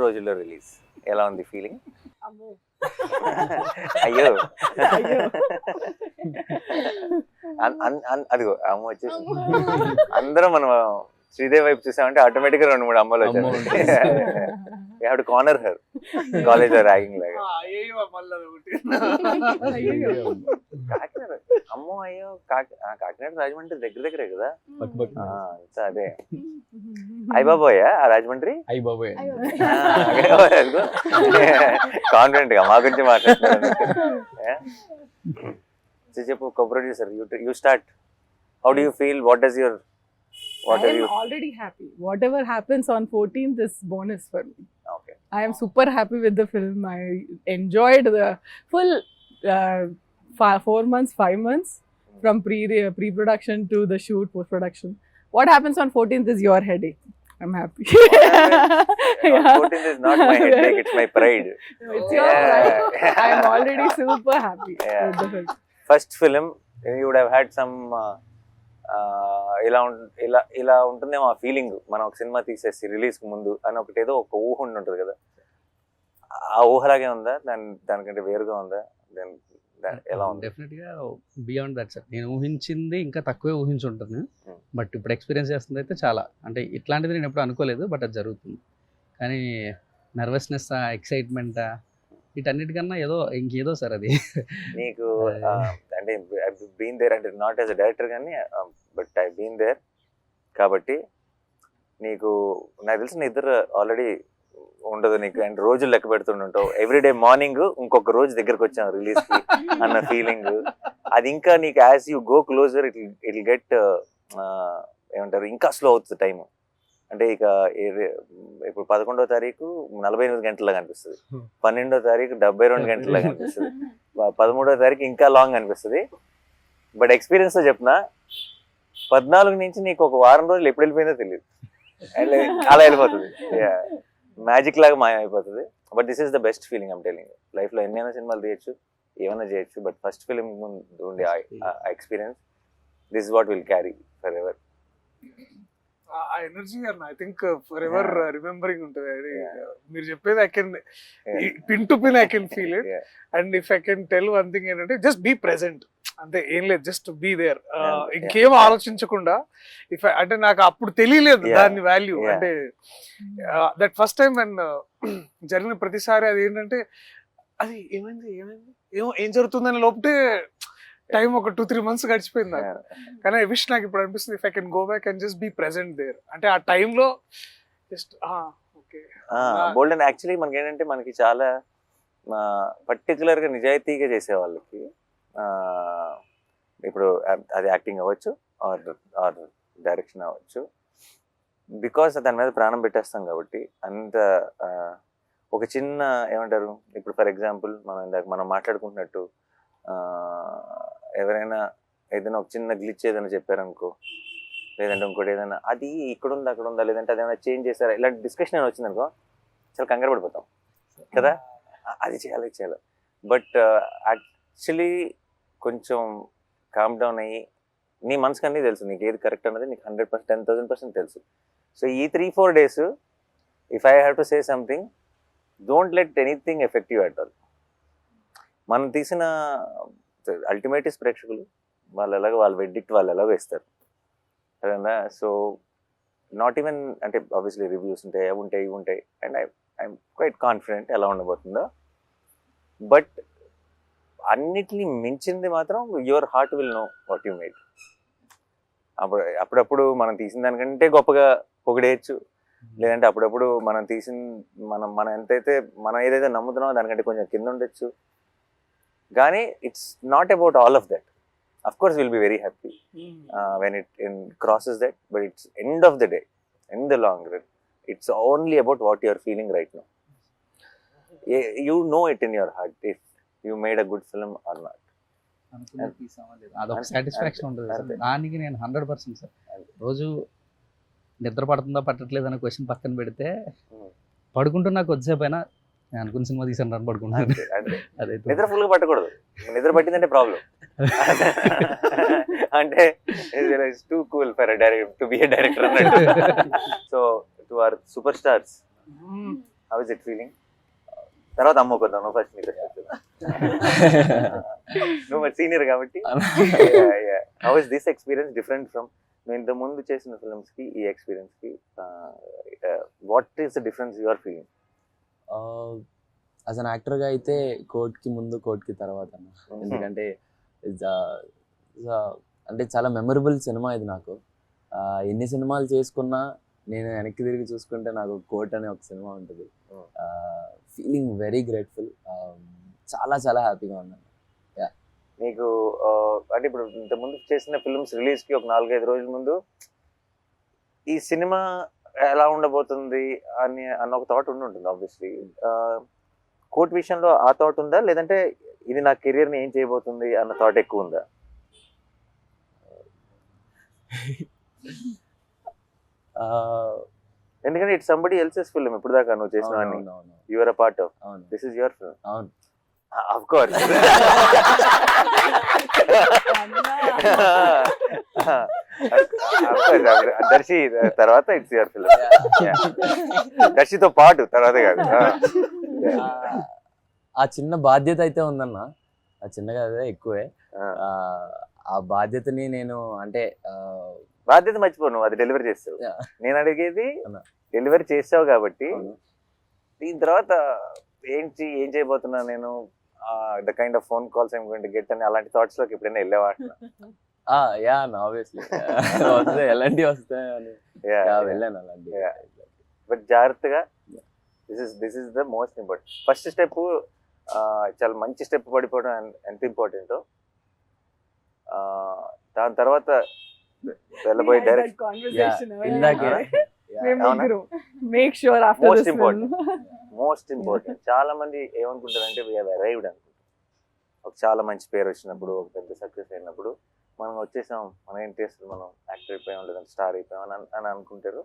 రోజుల్లో రిలీజ్. ఎలా ఉంది ఫీలింగ్? అమ్మో. అయ్యో అయ్యో. అదిగో అమ్మ వచ్చేసి అందరం మనం శ్రీదేవి వైపు చూసామంటే ఆటోమేటిక్ గా 2-3 అమ్మలు అమ్మ వచ్చారు. కార్నర్ హర్ కాలేజ్ లో ర్యాగింగ్ లాగా. కాకినాడ అమ్మో అయ్యో కాకినాడ రాజమండ్రి దగ్గరే కదా. అంతా అదే. అయ్యబాబోయ్ ఆ రాజమండ్రి అయ్యి బాబోయ్. కాన్ఫిడెంట్ గా మా గురించి మాట్లాడుతున్నారు. చెప్పు, co-producer, you start. How do you feel? What does your I am already happy. Whatever happens on 14th is bonus for me. Okay. I am super happy with the film. I enjoyed the full 4 months, 5 months from pre-production to the shoot, post-production. What happens on 14th is your headache. I'm happy. Yeah. 14th is not my headache, it's my pride. It's your pride. I am already super happy Yeah. with the film. First film, you would have had some ఇలా ఉంటుందేమో ఆ feeling. మనం ఒక cinema తీసేసి release కు ముందు అని ఒకటి ఏదో ఒక ఊహ ఉంటుంది కదా, ఆ ఊహలాగే ఉందా? దానికంటే వేరుగా ఉందా? ఎలా ఉంది? డెఫినెట్ గా బియాండ్ దట్ సార్. నేను ఊహించింది ఇంకా తక్కువే ఊహించుంటాను. బట్ ఇప్పుడు ఎక్స్పీరియన్స్ చేస్తుంది అయితే చాలా, అంటే ఇట్లాంటిది నేను ఎప్పుడు అనుకోలేదు, బట్ అది జరుగుతుంది. కానీ నర్వస్నెస్, ఎక్సైట్మెంట్, వీటన్నిటికన్నా ఇంకేదో సార్ అది. నీకు అంటే బీన్ దేర్, అంటే నాట్ యాజ్ అ డైరెక్టర్ కానీ బట్ ఐ బీన్ దేర్ కాబట్టి నీకు నాకు తెలిసిన ఇద్దరు ఆల్రెడీ ఉండదు నీకు. అండ్ రోజులు లెక్క పెడుతుంటావు. ఎవ్రీడే మార్నింగ్ ఇంకొక రోజు దగ్గరకు వచ్చాం రిలీజ్ కి అన్న ఫీలింగ్. అది ఇంకా నీకు as you go closer it get ఏమంటారు, ఇంకా స్లో అవుతుంది టైం. అంటే ఇక ఇప్పుడు 11వ తారీఖు 48 గంటల్లాగా అనిపిస్తుంది, 12వ తారీఖు 72 గంటల్లాగా అనిపిస్తుంది, 13వ తారీఖు ఇంకా లాంగ్ అనిపిస్తుంది. బట్ ఎక్స్పీరియన్స్ తో చెప్పిన 14 నుంచి నీకు ఒక వారం రోజులు ఎప్పుడు వెళ్ళిపోయిందో తెలియదు. అలా వెళ్ళిపోతుంది, మ్యాజిక్ లాగా మాయమైపోతుంది. But this is the best feeling I'm telling. Life లో ఎన్నైనా సినిమాలు తీయచ్చు, ఏమైనా చేయొచ్చు, బట్ ఫస్ట్ ఫిలిం ముందు ఉండే experience, this is what will carry for ever. ఆ ఎనర్జీ అన్న I think for ever remembering ఉంటుంది. అది మీరు చెప్పేది I can pin to pin I can feel it. And if I can tell one thing ఏంటంటే just be present అంతే, ఏం లేదు, జస్ట్ బీ దేర్. ఇంకేం ఆలోచించకుండా. ఇఫ్ అంటే నాకు అప్పుడు తెలియలేదు దాని వాల్యూ. అంటే దట్ ఫస్ట్ టైం అండ్ జరిగిన ప్రతిసారి అది ఏంటంటే అది ఏమైంది ఏం జరుగుతుందని లోపటే టైం ఒక 2-3 months గడిచిపోయింది నాకు. కానీ ఐ విష్ నాకు ఇప్పుడు అనిపిస్తుంది if I can go back and just be present there. అంటే ఆ టైంలో జస్ట్ ఓకే బోల్డెన్. యాక్చువల్లీ మనకి ఏంటంటే మనకి చాలా పర్టికులర్ గా నిజాయితీగా చేసే వాళ్ళకి ఇప్పుడు అది యాక్టింగ్ అవ్వచ్చు ఆర్ డైరెక్షన్ అవ్వచ్చు, బికాస్ దాని మీద ప్రాణం పెట్టేస్తాం కాబట్టి. అంత ఒక చిన్న ఏమంటారు, ఇప్పుడు ఫర్ ఎగ్జాంపుల్ మనం మాట్లాడుకుంటున్నట్టు ఎవరైనా ఏదైనా ఒక చిన్న గ్లిచ్ ఏదైనా చెప్పారనుకో, లేదంటే ఇంకోటి ఏదైనా అది ఇక్కడ ఉందా అక్కడ ఉందా, లేదంటే అదేమైనా చేంజ్ చేస్తారా, ఇలాంటి డిస్కషన్ ఏమైనా వచ్చిందనుకో చాలా కంగారు పడిపోతాం కదా, అది చేయాలి. బట్ యాక్చువల్లీ కొంచెం కామ్ డౌన్ అయ్యి నీ మనసుకు అన్నీ తెలుసు, నీకు ఏది కరెక్ట్ అన్నది నీకు 100%, 10,000% తెలుసు. సో ఈ 3-4 days if I have to say something, don't let anything effect you at all. మనం తీసిన అల్టిమేట్ ప్రేక్షకులు వాళ్ళ వెడ్డిక్ట్ వాళ్ళు ఎలాగో ఇస్తారు కదా. సో నాట్ ఈవెన్ అంటే ఆబ్వియస్లీ రివ్యూస్ ఉంటాయి, అవి ఉంటాయి. అండ్ ఐఎమ్ క్వైట్ కాన్ఫిడెంట్ ఎలా ఉండబోతుందో. బట్ అన్నిటినీ మించింది మాత్రం your heart will know what you made. అప్పుడప్పుడు మనం తీసిన దానికంటే గొప్పగా పొగిడేయచ్చు, లేదంటే అప్పుడప్పుడు మనం మనం ఏదైతే నమ్ముతున్నామో దానికంటే కొంచెం కింద ఉండొచ్చు. కానీ it's not about all of that. Of course will be very happy when it crosses that, but it's end of the day, in the long run, it's only about what you are feeling right now. You know it in your heart if you made a good film or not. అదొక satisfaction ఉంటుంది sir. దానికి నేను 100% sir. రోజు నిద్ర పడుతుందా పట్టట్లేదు అనే question పక్కన పెడితే పడుకుంటున్నా కొద్దిసేపు అయినా నేను అనుకున్న సినిమా తీసాను అని పడుకుంటున్నాను. అదే నిద్ర ఫుల్ గా పట్టకూడదు. నిద్ర పట్టిందంటే ప్రాబ్లం. అంటే it's too cool for to be a director అన్నట్టు. So to our super stars, how is it feeling? తర్వాత అమ్మ కొద్దాం, నువ్వు ఫస్ట్ నీకు నువ్వు మరి సీనియర్ కాబట్టి. How is this experience different from నువ్వు ఇంత ముందు చేసిన ఫిల్మ్స్ కి ఈ ఎక్స్పీరియన్స్ కి? What is the difference you are feeling? As an యాక్టర్గా అయితే కోర్ట్కి ముందు కోర్ట్కి తర్వాత అన్న. ఎందుకంటే అంటే చాలా మెమరబుల్ సినిమా ఇది నాకు. ఎన్ని సినిమాలు చేసుకున్నా నేను వెనక్కి తిరిగి చూసుకుంటే నాకు కోర్ట్ అనే ఒక సినిమా ఉంటుంది. ఫీలింగ్ వెరీ గ్రేట్ఫుల్, చాలా చాలా హ్యాపీగా ఉన్నాను. నీకు అంటే ఇప్పుడు ఇంత ముందు చేసిన ఫిల్మ్స్ రిలీజ్ కి ఒక 4-5 రోజుల ముందు ఈ సినిమా ఎలా ఉండబోతుంది అన్న ఒక థాట్ ఉంటుంది ఆబ్వియస్లీ. కోర్ట్ విషయంలో ఆ థాట్ ఉందా, లేదంటే ఇది నా కెరియర్ ని ఏం చేయబోతుంది అన్న థాట్ ఎక్కువ ఉందా? ఎందుకంటే ఇట్స్ సంబడి ఎల్సెస్ ఫిల్మ్. ఇప్పుడు దాకా నువ్వు చేసిన you are a part of, this is your film. అవును, ఆఫ్ కోర్స్. దర్శి తర్వాత ఇట్స్ యువర్ ఫిల్మ్. దర్శితో పాటు తర్వాత కాదు. ఆ చిన్న బాధ్యత అయితే ఉందన్న, ఆ చిన్నగా అదే ఎక్కువే. ఆ బాధ్యతని నేను అంటే బాధ్యత మర్చిపో, నువ్వు అది డెలివరీ చేస్తావు. నేను అడిగేది డెలివరీ చేస్తావు కాబట్టి దీని తర్వాత ఏం చేయబోతున్నా నేను, the kind of phone calls I'm going to get అని అలాంటి థాట్స్ లోకి ఎప్పుడైనా వెళ్ళేవా? యా ఆబ్వియస్లీ వస్తే ఎలాంటివి వస్తాయని వెళ్ళాను అలాంటి. బట్ జాగ్రత్తగా, this is the most important. First step చాలా మంచి స్టెప్ పడిపోవడం ఎంత ఇంపార్టెంటో, దాని తర్వాత వెళ్ళబోయే డైరెక్ట్ మోస్ట్ ఇంపార్టెంట్. చాలా మంది ఏమనుకుంటారంటే వి హావ్ అరైవ్డ్ అనుకుంటారు. ఒక చాలా మంచి పేరు వచ్చినప్పుడు, ఒక పెద్ద సక్సెస్ అయినప్పుడు మనం వచ్చేసాం, మనం ఏం చేస్తాం, మనం యాక్టర్ అయిపోయాం లేదంటే స్టార్ అయిపోయాం అని అనుకుంటారు.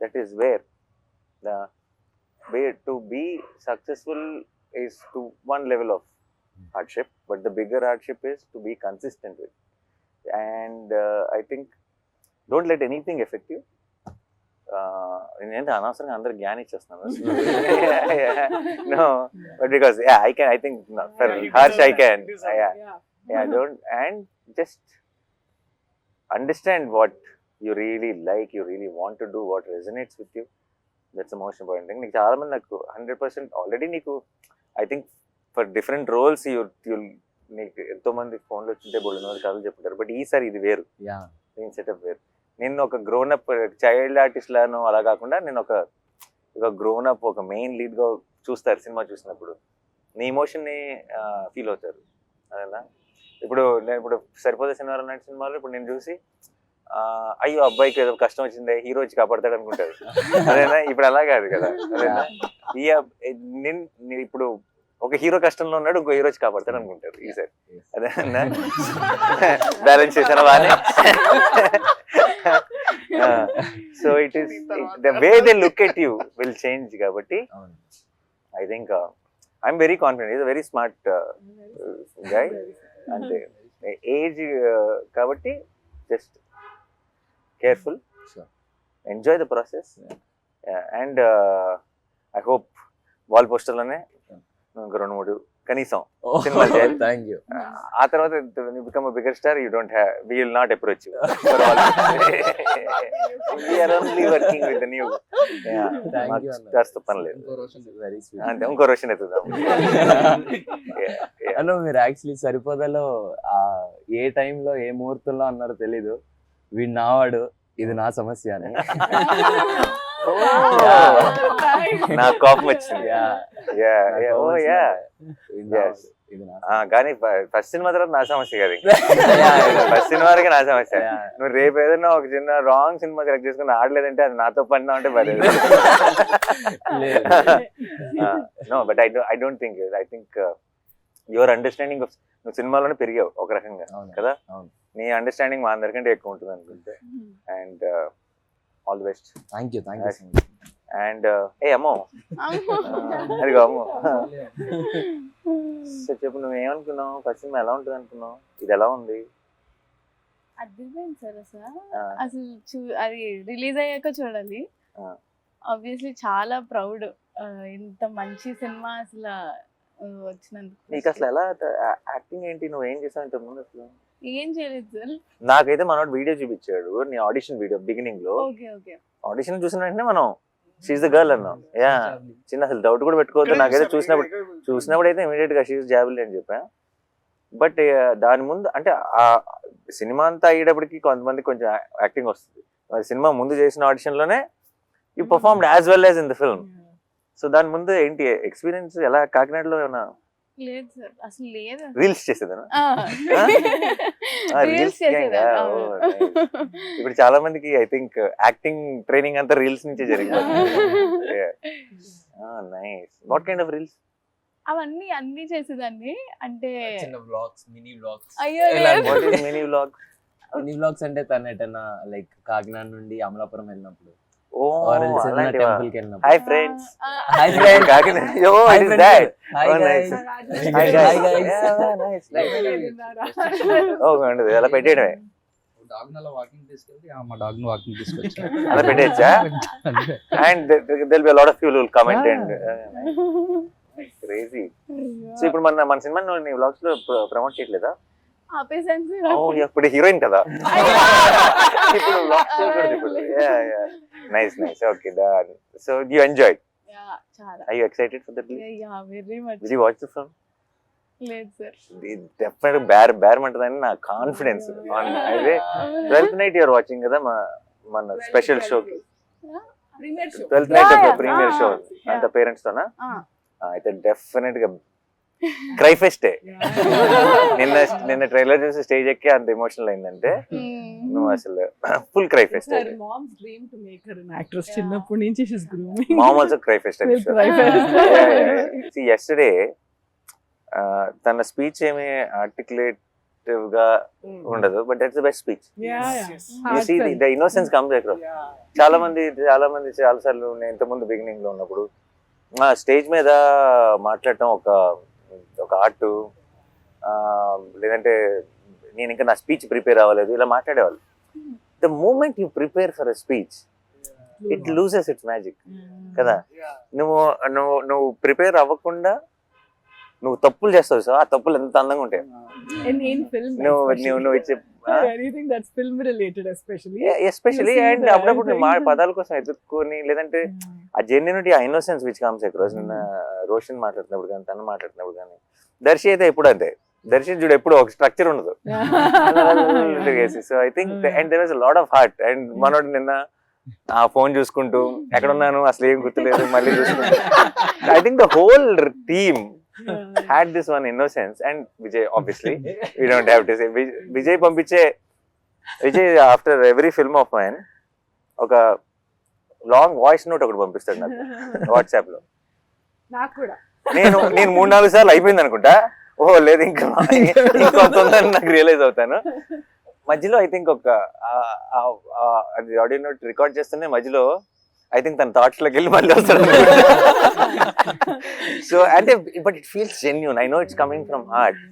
That is where the way to be successful is to one level of hardship, but the bigger hardship is to be consistent with. And I think don't let anything affect you. నేను అనవసరంగా అందరు జ్ఞానం ఇచ్చేస్తున్నాను. No, but because I think for harsh I can. Don't, and just understand what you really like, you really want to do, what resonates with you. That's the most important thing. నీకు చాలా మంది నాకు 100% already నీకు I think for different roles నీకు ఎంతో మంది ఫోన్లో వచ్చింటే బోల్డ్ మంది కథలు చెప్తారు. బట్ ఈసారి ఇది వేరు, నేను సెటప్ వేరు. నేను ఒక గ్రోనప్ చైల్డ్ ఆర్టిస్ట్ లాను అలా కాకుండా నేను ఒక గ్రోనప్, ఒక మెయిన్ లీడ్గా చూస్తారు సినిమా చూసినప్పుడు. నీ ఎమోషన్ని ఫీల్ అవుతారు. అదేనా ఇప్పుడు నేను సరిపోతే శనివారం నాటి సినిమాలో ఇప్పుడు నేను చూసి అయ్యో అబ్బాయికి ఏదో కష్టం వచ్చిందే, హీరో వచ్చి కాపాడతాడు అనుకుంటారు. అదేనా ఇప్పుడు అలా కాదు కదా. అదేనా ఇప్పుడు ఒక హీరో కష్టంలో ఉన్నాడు, ఇంకో హీరో వచ్చి కాపాడతాడు అనుకుంటారు ఈసారి. అదేనా బ్యాలెన్స్ చేశాను బాగానే. So it is the way they look at you will change. కాబట్టి I think I'm very confident. Is a very smart guy. అంటే ఏజ్ కాబట్టి just careful, enjoy the process, and I hope wall poster లోనే ఇంకా 2-3 కనీసం సినిమాలు చేయాలి. Thank you. ఆ తర్వాత you become a bigger star, we will not approach you. We are only working with the new. Thank you stars తో పని లేదు. Very sweet. అంటే ఇంకో రోషన్ ఎత్తుదాం. అన్న మీరు యాక్చువల్లీ సరిపోదలో ఏ టైంలో ఏ ముహూర్తంలో అన్నారో తెలీదు, వీడు నావాడు, ఇది నా సమస్య అని. నా కోపం వచ్చింది. కానీ ఫస్ట్ సినిమా తర్వాత నా సమస్య కదా. ఫస్ట్ సినిమా వరకు నా సమస్య. నువ్వు రేపు ఏదైనా ఒక చిన్న రాంగ్ సినిమా సెలెక్ట్ చేసుకుని ఆడలేదంటే అది నాతో పడినా అంటే పర్లేదు. No, but I don't think. I think your understanding of, నువ్వు సినిమాలోనే పెరిగావు ఒక రకంగా కదా. నీ అండర్స్టాండింగ్ మా అందరికంటే ఎక్కువ ఉంటుంది అనుకుంటే. And all the best. Thank you. And అమ్మో అదిగో అమ్మో. సో చెప్పు, నువ్వు ఏమనుకున్నావు? ఫస్ట్ సినిమా ఎలా ఉంటుంది అనుకున్నావు? ఇది ఎలా ఉంది? అదిపోయింది సార్. అసలు అది రిలీజ్ అయ్యాక చూడాలి. ఆబ్వియస్లీ చాలా ప్రౌడ్ ఇంత మంచి సినిమా అసలు వచ్చినందుకు. నీకు అసలు ఎలా యాక్టింగ్ ఏంటి, నువ్వు ఏం చేసావు ఇంతకు ముందు అసలు? ఏం చేయలేదు సార్. నాకైతే మనోడు వీడియో చూపించాడు, నీ ఆడిషన్ వీడియో బిగినింగ్ లో. Okay okay. ఆడిషన్ చూసిన వెంటనే మనం షీఈ్ ద గర్ల్ అన్నాం. యా, చిన్న అసలు డౌట్ కూడా పెట్టుకోవద్దు. నాకైతే చూసినప్పుడు అయితే ఇమీడియట్ గా షీఈ్ జాబిల్ అని చెప్పా. బట్ దాని ముందు అంటే ఆ సినిమా అంతా అయ్యేటప్పటికి కొంతమంది కొంచెం యాక్టింగ్ వస్తుంది. సినిమా ముందు చేసిన ఆడిషన్ లోనే you performed as well as in the film. So దాని ముందు ఏంటి ఎక్స్పీరియన్స్ ఎలా? కాకినాడలో ఏమైనా లేదు సార్, అసలు లేదు. రీల్స్ చేసేదానా? రీల్స్ చేసేదా? ఇప్పుడు చాలా మందికి ఐ థింక్ యాక్టింగ్ ట్రైనింగ్ అంతా రీల్స్ నుంచే జరిగింది. Nice. What kind of reels? అవన్నీ అన్ని చేసేదాన్ని. అంటే చిన్న వ్లాగ్స్, మినీ వ్లాగ్స్. అయ్యో what is mini vlog? Mini vlogs అంటే తను ఎటన్నా లైక్ కాకినాడ నుండి అమలాపురం వెళ్ళినప్పుడు, ఓ అలాంటివా? టెంపుల్ కి వెళ్ళినప్పుడు. Hi friends. Hi friends. Kakinada. Oh it is that. Oh, nice. Hi guys. Yeah, nice. ఓ ఉండదు అలా పెట్టేయడమే. డాగ్ అలా వాకింగ్ తీసుకెళ్ళి మా డాగ్ ని వాకింగ్ తీసుకొచ్చా. అలా పెట్టేయచ్చా? And there'll be a lot of people who will comment and crazy. So ఇప్పుడు మన సినిమా నీ వ్లాగ్స్ లో ప్రమోట్ చేయట్లేదా? ఆపేసాను సార్. ఓ ఇప్పుడు హీరోయిన్ కదా, ఇప్పుడు వ్లాగ్స్ చేయకూడదు ఇప్పుడు. Nice nice. Okay done. So you enjoyed? చాలా. Are you excited for the release? Yeah very much. Did you watch the film? లేదు సార్. డెఫినెట్ బేరమంటదని నా కాన్ఫిడెన్స్. అదే 12th night you are watching కదా మన special show. Premiere show. 12th night Yeah, premiere show yeah. అంత parents తోనా? అయితే definite గా cry ఫెస్టే. నిన్న trailer చూసి స్టేజ్ ఎక్కి అంత ఎమోషనల్ అయిందంటే నువ్వు అసలు full cry pest. Her mom's dream to make her an actress. చిన్నప్పటి నుంచి she's grooming. Mom also cry fest. Will cry fest. Yesterday తన స్పీచ్ ఏమి ఆర్టికులేటివ్ గా ఉండదు, but that's the best speech. Yeah. You see the innocence comes across. చాలా మంది చాలా సార్లు నేను ఇంతకుముందు బిగినింగ్ లో ఉన్నప్పుడు స్టేజ్ మీద మాట్లాడటం ఒక ఆర్ట్, లేదంటే నేను ఇంకా నా స్పీచ్ ప్రిపేర్ అవ్వలేదు ఇలా మాట్లాడేవాళ్ళు. The moment you prepare for a speech it loses its magic కదా. నువ్వు ప్రిపేర్ అవ్వకుండా నువ్వు తప్పులు చేస్తావు, సో ఆ తప్పులు ఎంత అందంగా ఉంటాయి. In film. నువ్వు ఇచ్చే Anything that's film related especially. Especially You see and the అప్పుడప్పుడు నువ్వు thing. పదాల కోసం ఎదుర్కొని, లేదంటే ఆ జెన్యునిటీ, ఆ ఇన్నోసెన్స్ విచ్ కమ్స్ అక్రాస్. నిన్న రోషన్ మాట్లాడుతున్నప్పుడు కానీ తను మాట్లాడుతున్నప్పుడు కానీ, దర్శి అయితే ఎప్పుడు అంతే. దర్శి చూడు ఎప్పుడు ఒక స్ట్రక్చర్ ఉండదు. So I think and there was a lot of heart. And మనోడు నిన్న ఆ ఫోన్ చూసుకుంటూ ఎక్కడ ఉన్నాను అసలు ఏం గుర్తులేదు మళ్ళీ చూసుకుంటూ, I think the whole team had this one innocence. And Vijay, obviously we don't have to say Vijay పంపించే Vijay after every film of mine ఒక లాంగ్ వాయిస్ నోట్ ఒకటి పంపిస్తాడు నాకు వాట్సాప్ లో. నాకు కూడా. నేను 3-4 సార్లు అయిపోయింది అనుకుంటా. ఓహో లేదు ఇంకా ఇంకొంత ఉందని నాకు రియలైజ్ అవుతాను. మధ్యలో ఐ థింక్ అది ఆడియో నోట్ రికార్డ్ చేస్తూనే మధ్యలో ఐ థింక్ తన థాట్స్ లోకి వెళ్ళి మళ్ళీ వస్తాడు. సో అంటే but it feels genuine. I know it's coming from heart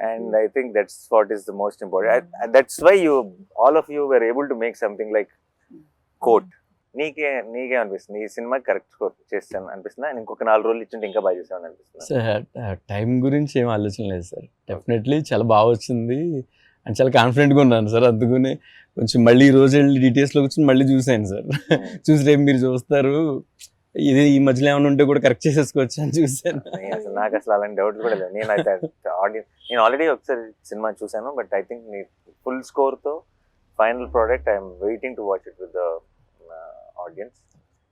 and I think that's what is the most important. That's why all of you were able to make something like Court. నీకే అనిపిస్తుంది ఈ cinema correct score చేస్తాను అనిపిస్తుందా? ఇంకొక 4 రోజులు ఇచ్చింటే ఇంకా బాగా చేస్తాను అనిపిస్తుంది? సార్ టైం గురించి ఏం ఆలోచన లేదు సార్. డెఫినెట్లీ చాలా బాగా వచ్చింది అండ్ చాలా కాన్ఫిడెంట్గా ఉన్నాను సార్. అందుకనే కొంచెం మళ్ళీ ఈ రోజు వెళ్ళి డీటెయిల్స్లో కూర్చొని మళ్ళీ చూసాను సార్. చూసి రేపు మీరు చూస్తారు ఇది ఈ మధ్యలో ఏమైనా ఉంటే కూడా కరెక్ట్ చేసేసుకోవచ్చు అని చూసాను. అసలు నాకు అసలు అలాంటి డౌట్ కూడా లేదు. నేను ఆల్రెడీ ఒకసారి సినిమా చూసాను, బట్ ఐ థింక్ నీ ఫుల్ స్కోర్తో final product I'm waiting to watch it with the audience.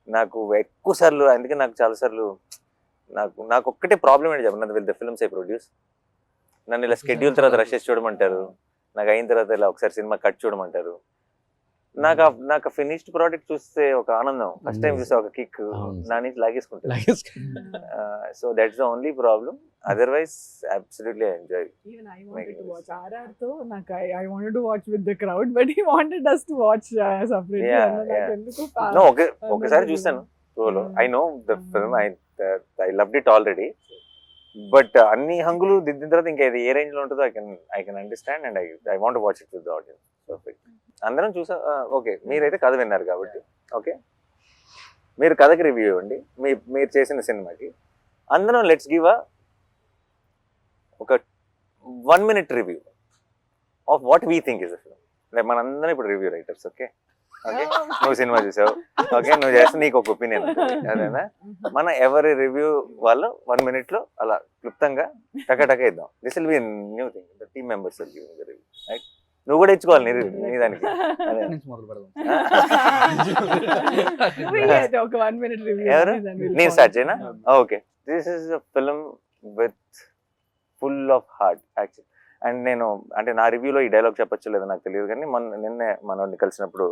నాకు ఎక్కువ సార్లు, అందుకే నాకు చాలాసార్లు నాకు ఒక్కటే ప్రాబ్లం ఏంటి చెప్పండి, with the films I produce. నన్ను ఇలా స్కెడ్యూల్ తర్వాత రషెస్ చూడమంటారు, నాకు అయిన తర్వాత ఇలా ఒకసారి సినిమా కట్ చూడమంటారు. నాకు ఫినిష్డ్ ప్రోడక్ట్ చూస్తే ఒక ఆనందం, ఫస్ట్ టైం చూస్తే ఒక కిక్ నా నుంచి లాగేసుకుంటాను. So that's the only problem. Otherwise absolutely I enjoy. Even I wanted to watch RR తో నాకు I wanted to watch with the crowd, but he wanted us to watch separately. No, ఒకసారి చూసాను షోలో. I know the film, I loved it already. But అన్ని హంగులు దిద్దిన తర్వాత ఇంకా ఇది ఏ రేంజ్ లో ఉంటుందో I can understand and I want watch it with the audience. Perfect. అందరం చూసా. ఓకే, మీరైతే కథ విన్నారు కాబట్టి ఓకే. మీరు కథకి రివ్యూ ఇవ్వండి, మీరు చేసిన సినిమాకి. అందరం లెట్స్ గివ్ ఒక 1 minute review of what we think is the film. Like మనందరం ఇప్పుడు రివ్యూ రైటర్స్. ఓకే ఓకే, నువ్వు సినిమా చూసావు, ఓకే, నువ్వు చేస్తే నీకు ఒక ఒపీనియన్ ఉంటుంది, అదేనా? మన ఎవరి రివ్యూ వాళ్ళు 1 minute లో అలా క్లుప్తంగా టక ఇద్దాం. This will be new thing, the team members will give the review, right? నువ్వు కూడా ఇచ్చుకోవాలి నీ దానికి. అదే. నుంచి మొదలు పెడదాం. ఒక 1 minute review. ఎవరు? then we'll నేను follow. స్టార్ట్ చేయనా? Okay, this is a film with full of heart actual. And నేను అంటే నా రివ్యూలో ఈ డైలాగ్ చెప్పొచ్చు లేదో నాకు తెలియదు, కానీ నిన్నే మనోడిని కలిసినప్పుడు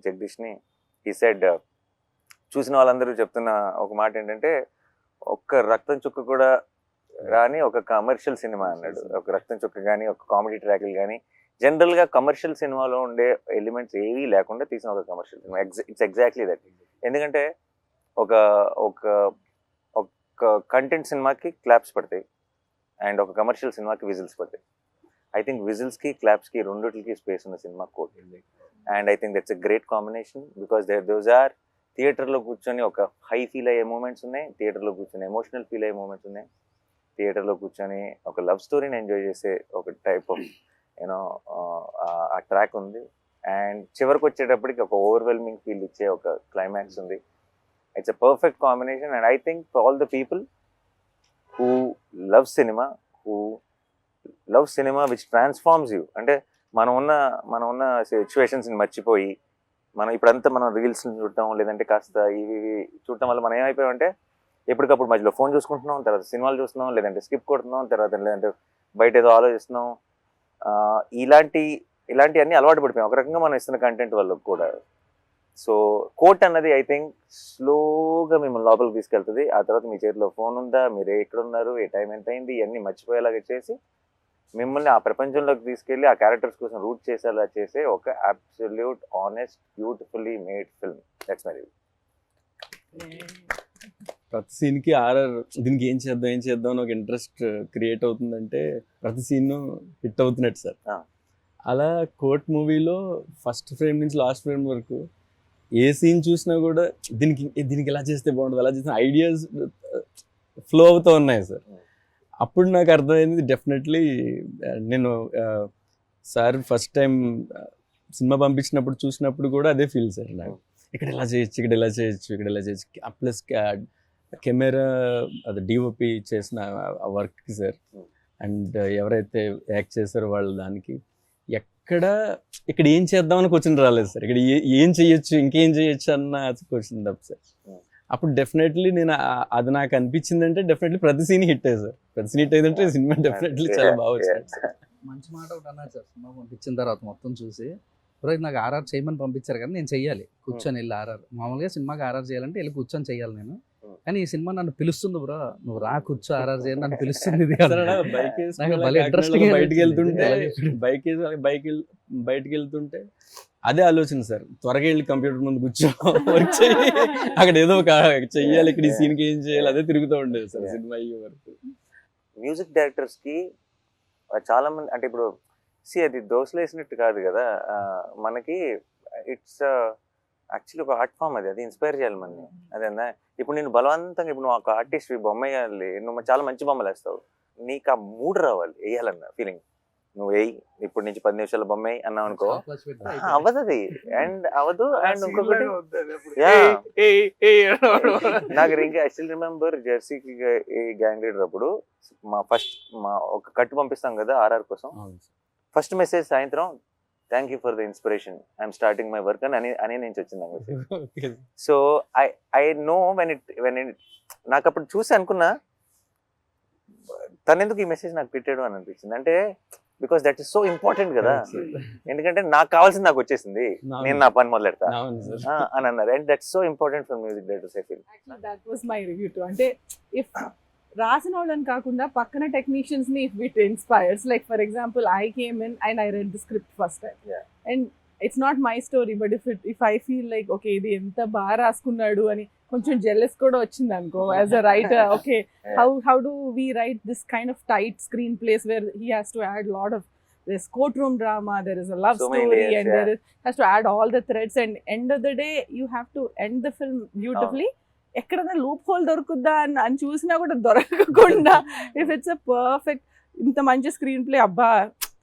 జగదీష్ని ఈ సైడ్ చూసిన వాళ్ళందరూ చెప్తున్న ఒక మాట ఏంటంటే, ఒక్క రక్తం చుక్క కూడా రాని ఒక కమర్షియల్ సినిమా అన్నాడు. ఒక రక్తం చుక్క కానీ, ఒక కామెడీ ట్రాక్లు కానీ, జనరల్గా కమర్షియల్ సినిమాలో ఉండే ఎలిమెంట్స్ ఏవీ లేకుండా తీసిన ఒక commercial cinema. It's exactly that. ఎందుకంటే ఒక ఒక ఒక కంటెంట్ సినిమాకి క్లాప్స్ పడతాయి అండ్ ఒక కమర్షియల్ సినిమాకి విజిల్స్ పడతాయి. ఐ థింక్ విజిల్స్కి క్లాప్స్కి రెండిటికి స్పేస్ ఉన్న cinema Court. And I think that's a great combination because those are థియేటర్లో కూర్చొని ఒక హై ఫీల్ అయ్యే మూమెంట్స్ ఉన్నాయి, థియేటర్లో కూర్చొని ఎమోషనల్ ఫీల్ అయ్యే మూమెంట్స్ ఉన్నాయి, థియేటర్లో కూర్చొని ఒక లవ్ స్టోరీని ఎంజాయ్ చేసే ఒక టైప్ ఆఫ్ యూనో ఆ ట్రాక్ ఉంది. అండ్ చివరికి వచ్చేటప్పటికి ఒక ఓవర్వెల్మింగ్ ఫీల్ ఇచ్చే ఒక క్లైమాక్స్ ఉంది. It's a perfect combination. And I think for all the people who love cinema which transforms you, అంటే మనం ఉన్న సిచ్యువేషన్స్ని మర్చిపోయి ఇప్పుడంతా మనం రీల్స్ని చూడటం, లేదంటే కాస్త ఇవి చూడటం వల్ల మనం ఏమైపోయామంటే ఎప్పటికప్పుడు మధ్యలో ఫోన్ చూసుకుంటున్నాం, తర్వాత సినిమాలు చూస్తున్నాం, లేదంటే స్కిప్ కొడుతున్నాం, లేదంటే బయట ఏదో ఆలోచిస్తున్నాం. ఇలాంటి అన్ని అలవాటు పడిపోయాం ఒక రకంగా మనం ఇస్తున్న కంటెంట్ వల్ల కూడా. సో కోట్ అన్నది ఐ థింక్ స్లోగా మిమ్మల్ని లోపలికి తీసుకెళ్తుంది. ఆ తర్వాత మీ చేతిలో ఫోన్ ఉందా, మీరు ఎక్కడ ఉన్నారు, ఏ టైం ఎంత అయింది, ఇవన్నీ మర్చిపోయేలాగా చేసి మిమ్మల్ని ఆ ప్రపంచంలోకి తీసుకెళ్ళి ఆ క్యారెక్టర్స్ కోసం రూట్ చేసేలా చేసే ఒక absolute honest beautifully made film. That's my review. ప్రతి సీన్కి దీనికి ఏం చేద్దాం అని ఒక ఇంట్రెస్ట్ క్రియేట్ అవుతుందంటే ప్రతి సీన్ హిట్ అవుతున్నట్టు సార్. అలా కోర్ట్ మూవీలో ఫస్ట్ ఫ్రేమ్ నుంచి లాస్ట్ ఫ్రేమ్ వరకు ఏ సీన్ చూసినా కూడా దీనికి ఎలా చేస్తే బాగుంటుంది, అలా చేసిన ఐడియాస్ ఫ్లో అవుతూ ఉన్నాయి సార్. అప్పుడు నాకు అర్థమైంది డెఫినెట్లీ నేను సార్ ఫస్ట్ టైం సినిమా పంపించినప్పుడు చూసినప్పుడు కూడా అదే ఫీల్ సార్ నాకు. ఇక్కడ ఎలా చేయొచ్చు ప్లస్ కెమెరా అది డిఓపి చేసిన వర్క్ సార్. అండ్ ఎవరైతే యాక్ట్ చేశారో వాళ్ళు దానికి ఇక్కడ ఏం చేద్దామని క్వశ్చన్ రాలేదు సార్. ఇక్కడ ఏం చేయొచ్చు, ఇంకేం చేయొచ్చు అన్న క్వశ్చన్ తప్ప సార్. అప్పుడు డెఫినెట్లీ నేను అది నాకు అనిపించింది అంటే డెఫినెట్లీ ప్రతి సీన్ హిట్ అయ్యి సార్. ప్రతి సీన్ హిట్ అయ్యిందంటే సినిమా డెఫినెట్లీ చాలా బాగా వచ్చింది. మంచి మాట ఒకటి అన్నారు సార్. సినిమా పంపించిన తర్వాత మొత్తం చూసి బ్రో నాకు ఆర్ఆర్ చేయమని పంపించారు కానీ నేను చెయ్యాలి కూర్చొని వెళ్ళి ఆర్ఆర్. మామూలుగా సినిమాకి ఆర్ఆర్ చేయాలంటే వెళ్ళి కూర్చొని చెయ్యాలి నేను. కానీ ఈ సినిమా నన్ను పిలుస్తుంది బ్రో, నువ్వు రా కూర్చో ఆర్ఆర్ చేయాలి, నన్ను పిలుస్తుంది. బయటకి వెళ్తుంటే అదే ఆలోచన సార్, త్వరగా వెళ్ళి కంప్యూటర్ ముందు కూర్చో వర్క్ చేయి, అక్కడ ఏదో ఒక చెయ్యాలి, ఇక్కడ ఈ సీన్కి ఏం చేయాలి, అదే తిరుగుతూ ఉండేది సార్ సినిమా అయ్యే వరకు. మ్యూజిక్ డైరెక్టర్స్కి చాలా మంది అంటే ఇప్పుడు అది దోశలు వేసినట్టు కాదు కదా, మనకి ఇట్స్ యాక్చువల్లీ ఒక ఆర్ట్ ఫామ్. అది ఇన్స్పైర్ చేయాలి మనని. అదేనా ఇప్పుడు నేను బలవంతంగా ఇప్పుడు నువ్వు ఒక ఆర్టిస్ట్ బొమ్మ వేయాలి, నువ్వు చాలా మంచి బొమ్మలు వేస్తావు, నీకు ఆ మూడ్ రావాలి వేయాలన్న ఫీలింగ్. నువ్వు వేయి ఇప్పుడు నుంచి 10 నిమిషాల బొమ్మ వేయి అన్నావు అనుకో, అవ్వదు అది. అండ్ అవ్వదు. అండ్ ఇంకొకటి నాకు ఇంకా ఐ స్టిల్ రిమెంబర్ జెర్సీకి గ్యాంగ్ లీడర్ అప్పుడు మా ఒక కట్టు పంపిస్తాం కదా ఆర్ఆర్ కోసం. ఫస్ట్ మెసేజ్ సాయంత్రం, thank you for the inspiration, I'm starting my work అని నుంచి వచ్చింది ఆ మెసేజ్. So I know when it నాకు అప్పుడు చూసి అనుకున్నా తనెందుకు ఈ మెసేజ్ నాకు పెట్టాడు అని అనిపించింది. అంటే because that is so important కదా, ఎందుకంటే నాకు కావాల్సింది నాకు వచ్చేసింది, నేను నా పని మొదలెడతా అని అన్నారు. And that's so important for music directors I feel. That was my review to. అంటే ఇఫ్ రాసిన వాళ్ళని కాకుండా పక్కన టెక్నీషియన్స్ ని if it inspires, like for example I came in and I read the script first time and it's not my story, but if I feel like okay ఇది ఎంత బాగా రాసుకున్నాడు అని కొంచెం జెల్లెస్ కూడా వచ్చింది అనుకో as a writer. Okay, how do we write this kind of tight screen place where he has to add lot of there's courtroom drama, there is a love So many story, layers, and yeah. there is has to add all the threads, and end of the day you have to end the film beautifully. ఎక్కడైనా loop whole దొరుకుద్దా అని చూసినా కూడా దొరకకుండా if it's a perfect ఇంత మంచి screenplay అబ్బా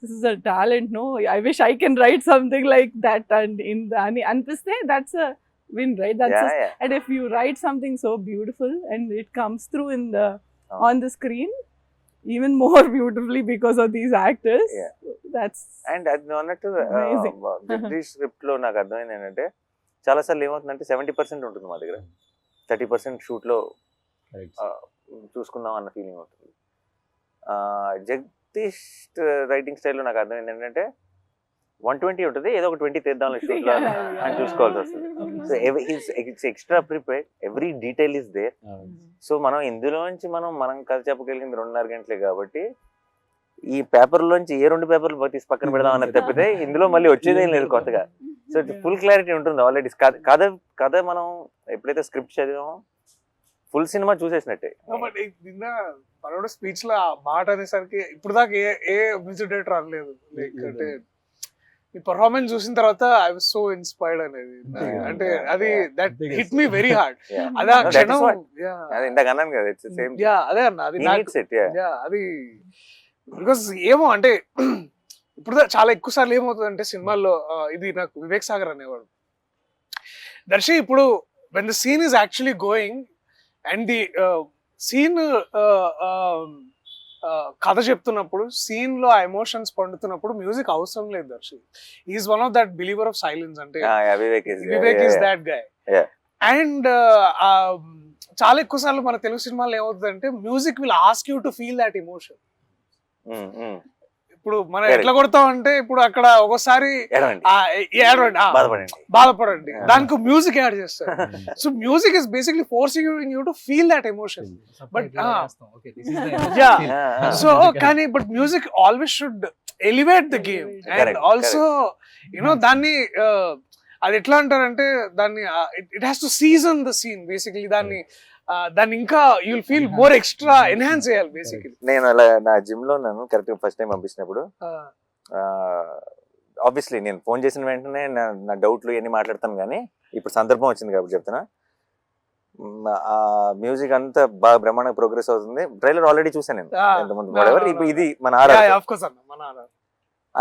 this is a talent no I wish I can write something like that and in అని అనిపిస్తే that's a win, right? That's Yeah, yeah. and if you write something so beautiful and it comes through in the on the screen even more beautifully because of these actors, Yeah. that's and అది నువ్వు అన్నట్టు Amazing. Jagadish script లో నాకు అర్థమైంది ఏంటంటే చాలా సార్లు ఏమవుతుందంటే 70% ఉంటుంది మా దగ్గర, 30% షూట్ లో చూసుకుందాం అన్న ఫీలింగ్ ఉంటుంది. జగదీష్ రైటింగ్ స్టైల్లో నాకు అర్థమైంది ఏంటంటే 120 ఉంటుంది, ఏదో ఒక 20 తెద్దాం షూట్ లో అని చూసుకోవాల్సి వస్తుంది. So it's extra prepared, every detail is there. So మనం ఇందులోంచి మనం కథ చెప్పగలిగింది 2.5 గంటలే కాబట్టి ఈ పేపర్లోంచి ఏ 2 పేపర్లు తీసి పక్కన పెడదాం అన్నది తప్పితే ఇందులో మళ్ళీ వచ్చేదేం లేదు కొత్తగా. సో ఫుల్ క్లారిటీ ఉంటుంది ఆల్రెడీ. కథ మనం ఎప్పుడైతే స్క్రిప్ట్ చదివామో ఫుల్ సినిమా చూసేసినట్టే. బట్ నిన్న మనోడు స్పీచ్ లో ఆ మాట అనేసరికి ఇప్పుడు దాకా ఏ మ్యూజిక్ డైరెక్టర్ అనలేదు. లైక్ అంటే ఈ పర్ఫార్మెన్స్ చూసిన తర్వాత ఐ వాస్ సో ఇన్స్పైర్డ్ అనేది. అంటే అది that hit me very hard. అదే ఆ క్షణం అది ఇందాక అన్నాను కదా, ఇట్స్ సేమ్. అదే అన్న అది సెట్. అది బికాస్ ఏమో అంటే ఇప్పుడు చాలా ఎక్కువ సార్లు ఏమవుతుంది అంటే సినిమాల్లో ఇది నాకు వివేక్ సాగర్ అనేవాడు, దర్శి ఇప్పుడు when the scene is actually going and the scene కథ చెప్తున్నప్పుడు సీన్ లో ఆ ఎమోషన్స్ పండుతున్నప్పుడు మ్యూజిక్ అవసరం లేదు Darshi. Is one of that believer of silence. అంటే Vivek is that guy. And చాలా ఎక్కువ సార్లు మన తెలుగు సినిమాలో ఏమవుతుందంటే music will ask you to feel that emotion. ఇప్పుడు మనం ఎట్లా కొడతాం అంటే ఇప్పుడు అక్కడ ఒకసారి బాధపడండి, దానికి మ్యూజిక్ యాడ్ చేస్తారు. So music is basically forcing you to feel that emotion. But so కానీ but music always should elevate the game and also you know దాన్ని అది ఎట్లా అంటారంటే దాన్ని it has to season the scene basically. దాన్ని ఇంకా you will feel more extra enhance చేయాలి basically. నేను అలా నా జిమ్ లో నన్ను కరెక్ట్ ఫస్ట్ టైం పంపించినప్పుడు ఆబ్వియస్లీ నేను ఫోన్ చేసిన వెంటనే నా డౌట్లు ఇవన్నీ మాట్లాడతాను, కానీ ఇప్పుడు సందర్భం వచ్చింది కాబట్టి చెప్తున్నా. ఆ మ్యూజిక్ అంతా బాగా బ్రహ్మాండంగా ప్రోగ్రెస్ అవుతుంది. ట్రైలర్ ఆల్రెడీ చూసాను నేను ఎంతమంది. ఇప్పుడు ఇది మన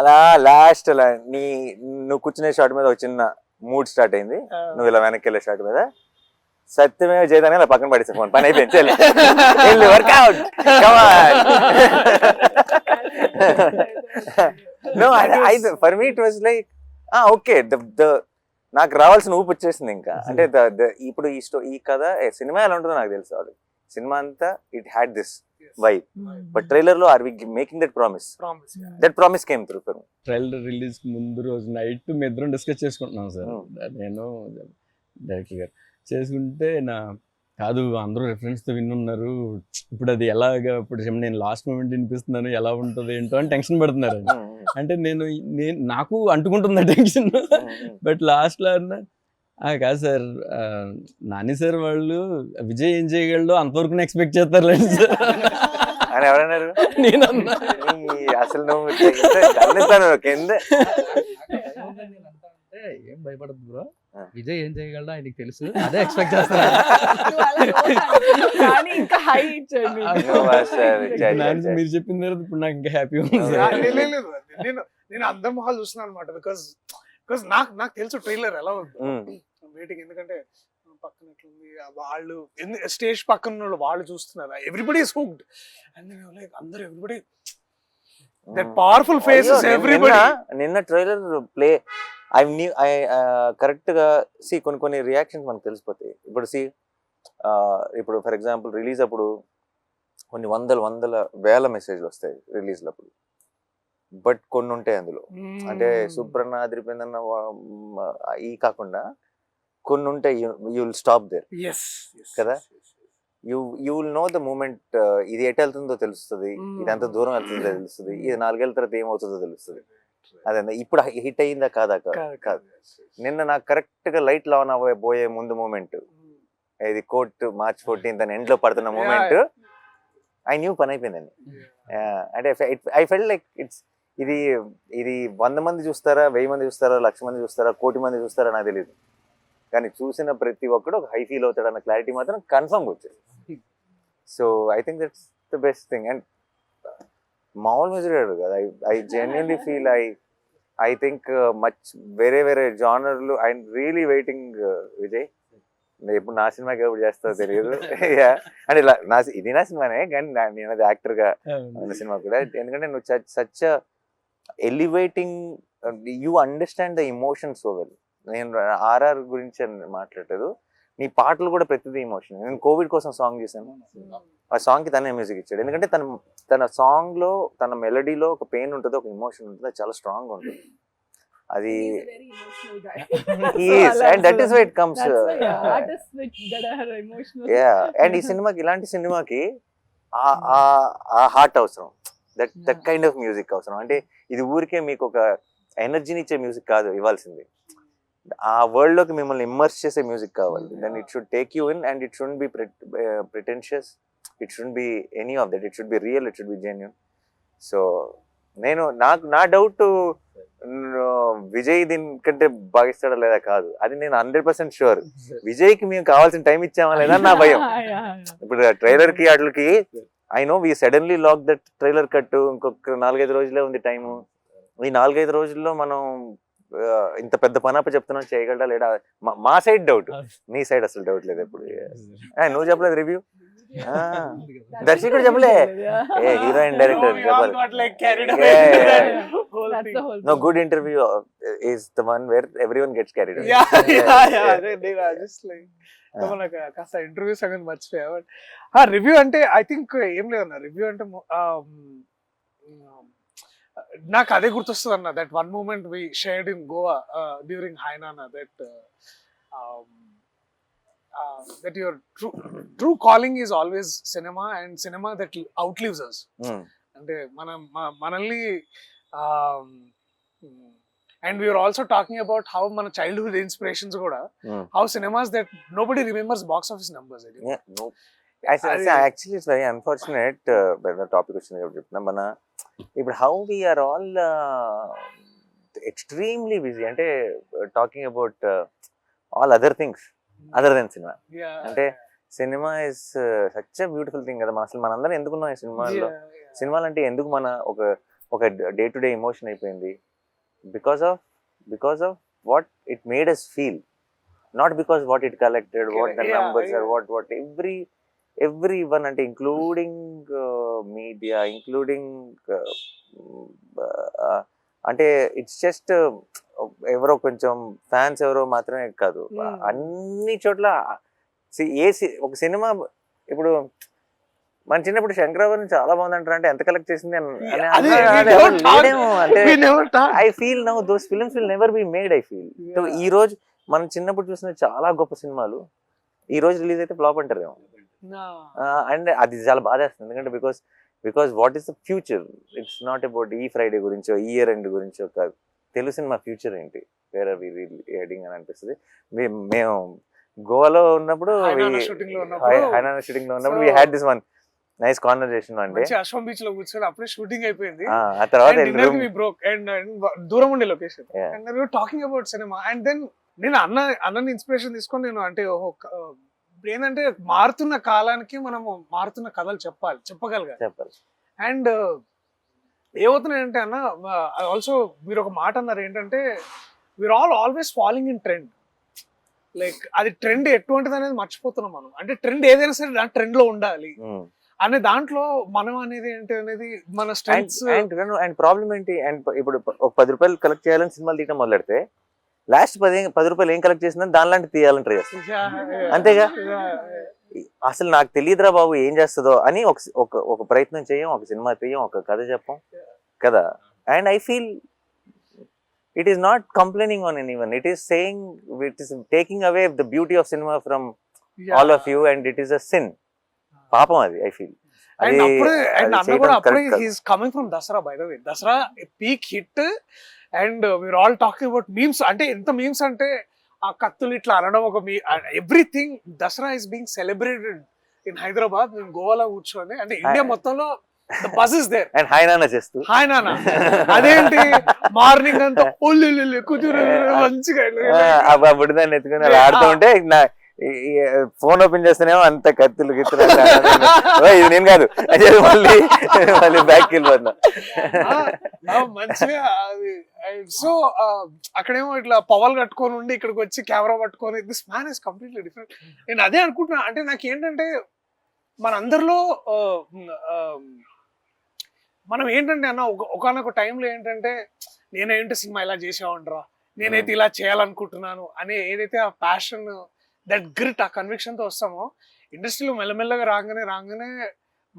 అలా లాస్ట్ అలా నువ్వు కూర్చునే షాట్ మీద ఒక చిన్న మూడ్ స్టార్ట్ అయింది, నువ్వు ఇలా వెనక్కి వెళ్ళే షాట్ మీద సత్యమే చేయదాన్ని అలా పక్కన పడేసా ఫోన్, పని అయిపోయింది. Workout for me it was like okay, నాకు రావాల్సిన ఊపు వచ్చేసింది ఇంకా. అంటే ఇప్పుడు ఈ కథ సినిమా ఎలా ఉంటుందో నాకు తెలుసు ఆల్రెడీ. సినిమా అంతా it had this vibe, but trailer లో are we making that promise? That promise came through for me. Trailer release ముందు రోజు నైట్ మీ ఇద్దరం డిస్కస్ చేసుకుంటున్నాం సార్, నేను డైరెక్టర్ గారు చేసుకుంటే కాదు అందరూ రెఫరెన్స్తో విన్నున్నారు, ఇప్పుడు అది ఎలాగా, ఇప్పుడు నేను లాస్ట్ మూమెంట్ వినిపిస్తున్నాను ఎలా ఉంటుంది ఏంటో అని టెన్షన్ పడుతున్నారు. అంటే నేను నాకు అంటుకుంటుంది టెన్షన్. బట్ లాస్ట్లో అన్నా కాదు సార్, నాని సార్ వాళ్ళు విజయ్ ఏం చేయగలడో అంతవరకు ఎక్స్పెక్ట్ చేస్తారు సార్ అని ఎవరన్నారు. నేనన్నా అసలు నువ్వు కింద ఏం భయపడదు బ్రో, విజయ్ ఏం చేయగలడో ఆయనకి తెలుసు, అదే ఎక్స్పెక్ట్ చేస్తాను. మీరు చెప్పిన తర్వాత ఇప్పుడు నాకు ఇంకా హ్యాపీ ఉంది. నేను అందరి మొహాలు చూస్తున్నాను అనమాట, బికాస్ నాకు తెలుసు ట్రైలర్ ఎలా ఉంది వెయిటింగ్. ఎందుకంటే పక్కన ఎట్లుంది వాళ్ళు స్టేజ్ పక్కన వాళ్ళు చూస్తున్నారు, everybody is hooked and like అందరూ everybody that powerful faces everybody. నిన్న ట్రైలర్ ప్లే ఐ కరెక్ట్ గా కొన్ని రియాక్షన్స్ మనకు తెలిసిపోతాయి. ఇప్పుడు ఫర్ ఎగ్జాంపుల్ రిలీజ్ అప్పుడు కొన్ని వందల వేల మెసేజ్లు వస్తాయి రిలీజ్లు అప్పుడు, బట్ కొన్ని ఉంటాయి అందులో. అంటే సుప్రన్న అదిరిపోయిందన్న ఈ కాకుండా కొన్ని ఉంటాయి, యూ విల్ స్టాప్ దేర్ కదా. You will know the moment, ఇది ఎటు వెళ్తుందో తెలుస్తుంది, ఇది ఎంత దూరం వెళ్తుందో తెలుస్తుంది, ఇది 4 ఏళ్ళ తర్వాత ఏమవుతుందో తెలుస్తుంది. అదే ఇప్పుడు హిట్ అయిందా కాదా కాదు. నిన్న నాకు కరెక్ట్ గా లైట్ ఆన్ అవ్వబోయే ముందు మూమెంట్, ఇది కోర్ట్ March 14th అని ఎండ్ లో పడుతున్న మూమెంట్, ఐ న్యూ పని అయిపోయిందండి. అంటే ఐ ఫెల్ట్ లైక్ ఇది ఇది 100 మంది చూస్తారా, 1000 మంది చూస్తారా, 1,00,000 మంది చూస్తారా, 1,00,00,000 మంది చూస్తారా నాకు తెలియదు. కానీ చూసిన ప్రతి ఒక్కడు ఒక హై ఫీల్ అవుతాడు అన్న క్లారిటీ మాత్రం కన్ఫర్మ్గా వచ్చింది. So I think that's the best thing. And మామూలు మ్యూజిక్ కదా, I genuinely feel I think much వేరే జానర్లు. ఐ రియలీ వెయిటింగ్ విజయ్, ఎప్పుడు నా సినిమాకి ఎప్పుడు చేస్తావో తెలియదు. అంటే ఇలా ఇది నా సినిమానే, కానీ నేను అది యాక్టర్గా ఉన్న సినిమా కూడా. ఎందుకంటే నువ్వు such elevating, you understand the emotion so well. నేను ఆర్ఆర్ గురించి మాట్లాడలేదు, నీ పాటలు కూడా ప్రతిదీ ఇమోషన్. నేను కోవిడ్ కోసం సాంగ్ చేశాను, ఆ సాంగ్కి తనే మ్యూజిక్ ఇచ్చాడు. ఎందుకంటే తన సాంగ్లో, తన మెలడీలో ఒక పెయిన్ ఉంటుంది, ఒక ఇమోషన్ ఉంటుంది, అది చాలా స్ట్రాంగ్గా ఉంటుంది. అది He's a very emotional guy. and that is why it comes. That's why artists that are emotional. And ఈ సినిమాకి, ఇలాంటి సినిమాకి ఆ హార్ట్ అవసరం, దట్ కైండ్ ఆఫ్ మ్యూజిక్ అవసరం. అంటే ఇది ఊరికే మీకు ఒక ఎనర్జీని ఇచ్చే మ్యూజిక్ కాదు ఇవ్వాల్సింది, ఆ వరల్డ్ లోకి మిమ్మల్ని ఇమ్మర్స్ చేసే మ్యూజిక్ కావాలి. Then it should take you in, and it should be pretentious, it should be any of that, it should be real, it should be genuine. So నా డౌట్ విజయ్ దీనికంటే భావిస్తాడా లేదా కాదు, అది నేను 100% షూర్. విజయ్కి మేము కావాల్సిన టైం ఇచ్చామా లేదా నా భయం. ఇప్పుడు ట్రైలర్ కి వాటికి I know we suddenly lock that trailer cut, ఇంకొక 4-5 రోజులే ఉంది టైము. ఈ 4-5 రోజుల్లో మనం ఇంత పెద్ద పనప్ప చెప్తున్నాం, చేయగలడా లేడా మా సైడ్ డౌట్, నీ సైడ్ అసలు డౌట్ లేదు. ఎప్పుడు నువ్వు చెప్పలేదు రివ్యూ, దర్శకుడు చెప్పలే, ఏ heroine director no good interview is the one where everyone gets carried. కాస్త ఇంటర్వ్యూ సంగతి మర్చిపోయా. రివ్యూ అంటే ఐ థింక్ ఏం లేదన్న, రివ్యూ అంటే నాకు అదే గుర్తొస్తుంది అన్న, that one moment we shared in Goa during హైనానా, that your true calling is always cinema, and cinema that outlives us. అంటే మనల్ని and we were also talking about how మన childhood inspirations కూడా, how cinemas that nobody remembers box office numbers. Actually it's very unfortunate. Topic వచ్చింది కాబట్టి చెప్తున్నా, మన ఇప్పుడు how we are all extremely busy, అంటే talking about all other things other than cinema. అంటే cinema is such a beautiful thing కదా. అసలు మనందరం ఎందుకున్నాం ఈ సినిమాలో? సినిమాలు అంటే ఎందుకు మన ఒక డే టు డే ఎమోషన్ అయిపోయింది, because of what it made us feel, not because what it collected, what the numbers are, what every one, అంటే ఇంక్లూడింగ్ మీడియా, ఇంక్లూడింగ్ అంటే ఇట్స్ జస్ట్ ఎవరో కొంచెం ఫ్యాన్స్ ఎవరో మాత్రమే కాదు, అన్ని చోట్ల ఒక సినిమా. ఇప్పుడు మన చిన్నప్పుడు శంకరాభరణం చాలా బాగుంది అంటారు, అంటే ఎంత కలెక్ట్ చేసింది అంటే I feel now those films will never be made. I feel ఈ రోజు మనం చిన్నప్పుడు చూసిన చాలా గొప్ప సినిమాలు ఈ రోజు రిలీజ్ అయితే ఫ్లాప్ అంటారేమో. అండ్ అది చాలా బాధేస్తుంది, ఎందుకంటే because what is the future, it's not about ఈ ఫ్రైడే గురించో, ఈ ఇయర్ ఎండ్ గురించో కాదు, తెలుగు సినిమా ఫ్యూచర్ ఏంటి, వేరే హెడింగ్ అని అనిపిస్తుంది. మేము గోవాలో ఉన్నప్పుడు, షూటింగ్ లో ఉన్నప్పుడు we had this one nice conversation one day. అశ్వం బీచ్ లో కూర్చొని అప్పుడే షూటింగ్ అయిపోయింది, ఆ తర్వాత దూరం ఉండే location, and we were talking about cinema, and then నేను అన్నని ఇన్స్పిరేషన్ తీసుకొని నేను అంటే ఏంటంటే మారుతున్న కాలానికి మనము మారుతున్న కథలు చెప్పగలగాలి. అండ్ ఏమవుతున్నాయంటే అన్న, ఆల్సో మీరు ఒక మాట అన్నారు ఏంటంటే, we are always following in trend. Like అది ట్రెండ్ ఎటువంటిది అనేది మర్చిపోతున్నాం మనం. అంటే ట్రెండ్ ఏదైనా సరే దాని ట్రెండ్ లో ఉండాలి అనే దాంట్లో మనం అనేది ఏంటి అనేది మన స్ట్రెంగ్స్. అండ్ ప్రాబ్లం ఏంటి, అండ్ ఇప్పుడు ఒక 10 రూపాయలు కలెక్ట్ చేయాలని సినిమాలు తీయడం మొదలెడితే లాస్ట్ 10 రూపాయలు ఏం కలెక్ట్ చేసిందని దానిలాంటి తీయాలని ట్రై చేస్తాం, అంతేగా. అసలు నాకు తెలియదురా బాబు ఏం చేస్తుందో అని ఒక ప్రయత్నం చేయం, ఒక సినిమా తీయం, ఒక కథ చెప్పం కదా. And I feel it is not complaining on anyone, it is saying, it is taking away the beauty of cinema from all of you, and it is a sin. పాపం అది I feel. Coming from Dasara, by the way Dasara peak hit, and we are all talking about memes. అంటే ఎంత memes అంటే ఆ కత్తులు ఇట్లా అనడం, ఒక everything. Dasara is being celebrated in Hyderabad. నేను గోవాలో కూర్చొని, అంటే ఇండియా మొత్తంలో the buzz is there. And hi నాన్న చేస్తూ హాయ్ నాన్న అదేంటి మార్నింగ్ అంతా ఒళ్ళు కూతురు మంచిగా ఆ బుడిదాన్ని ఎత్తుకుని అలా ఆడుతూ ఉంటే నా ఫోన్ ఓపెన్ చేస్తేనేమో అంత కత్తులు గిత్తులు ఇది నేను కాదు మళ్ళీ మళ్ళీ బ్యాక్ వెళ్ళిపోతున్నా. మంచిగా అది. సో అక్కడేమో ఇట్లా పవల్ కట్టుకొని ఉండి ఇక్కడికి వచ్చి కెమెరా పట్టుకొని this man is completely different. నేను అదే అనుకుంటున్నా. అంటే నాకు ఏంటంటే మనందరిలో మనం ఏంటంటే అన్న ఒకనొక టైంలో ఏంటంటే నేనేంటి సినిమా ఇలా చేసేవాడిరా, నేనైతే ఇలా చేయాలనుకుంటున్నాను అనే ఏదైతే ఆ ప్యాషన్, దట్ గ్రిట్, ఆ కన్విక్షన్తో వస్తామో ఇండస్ట్రీలో మెల్లమెల్లగా రాగానే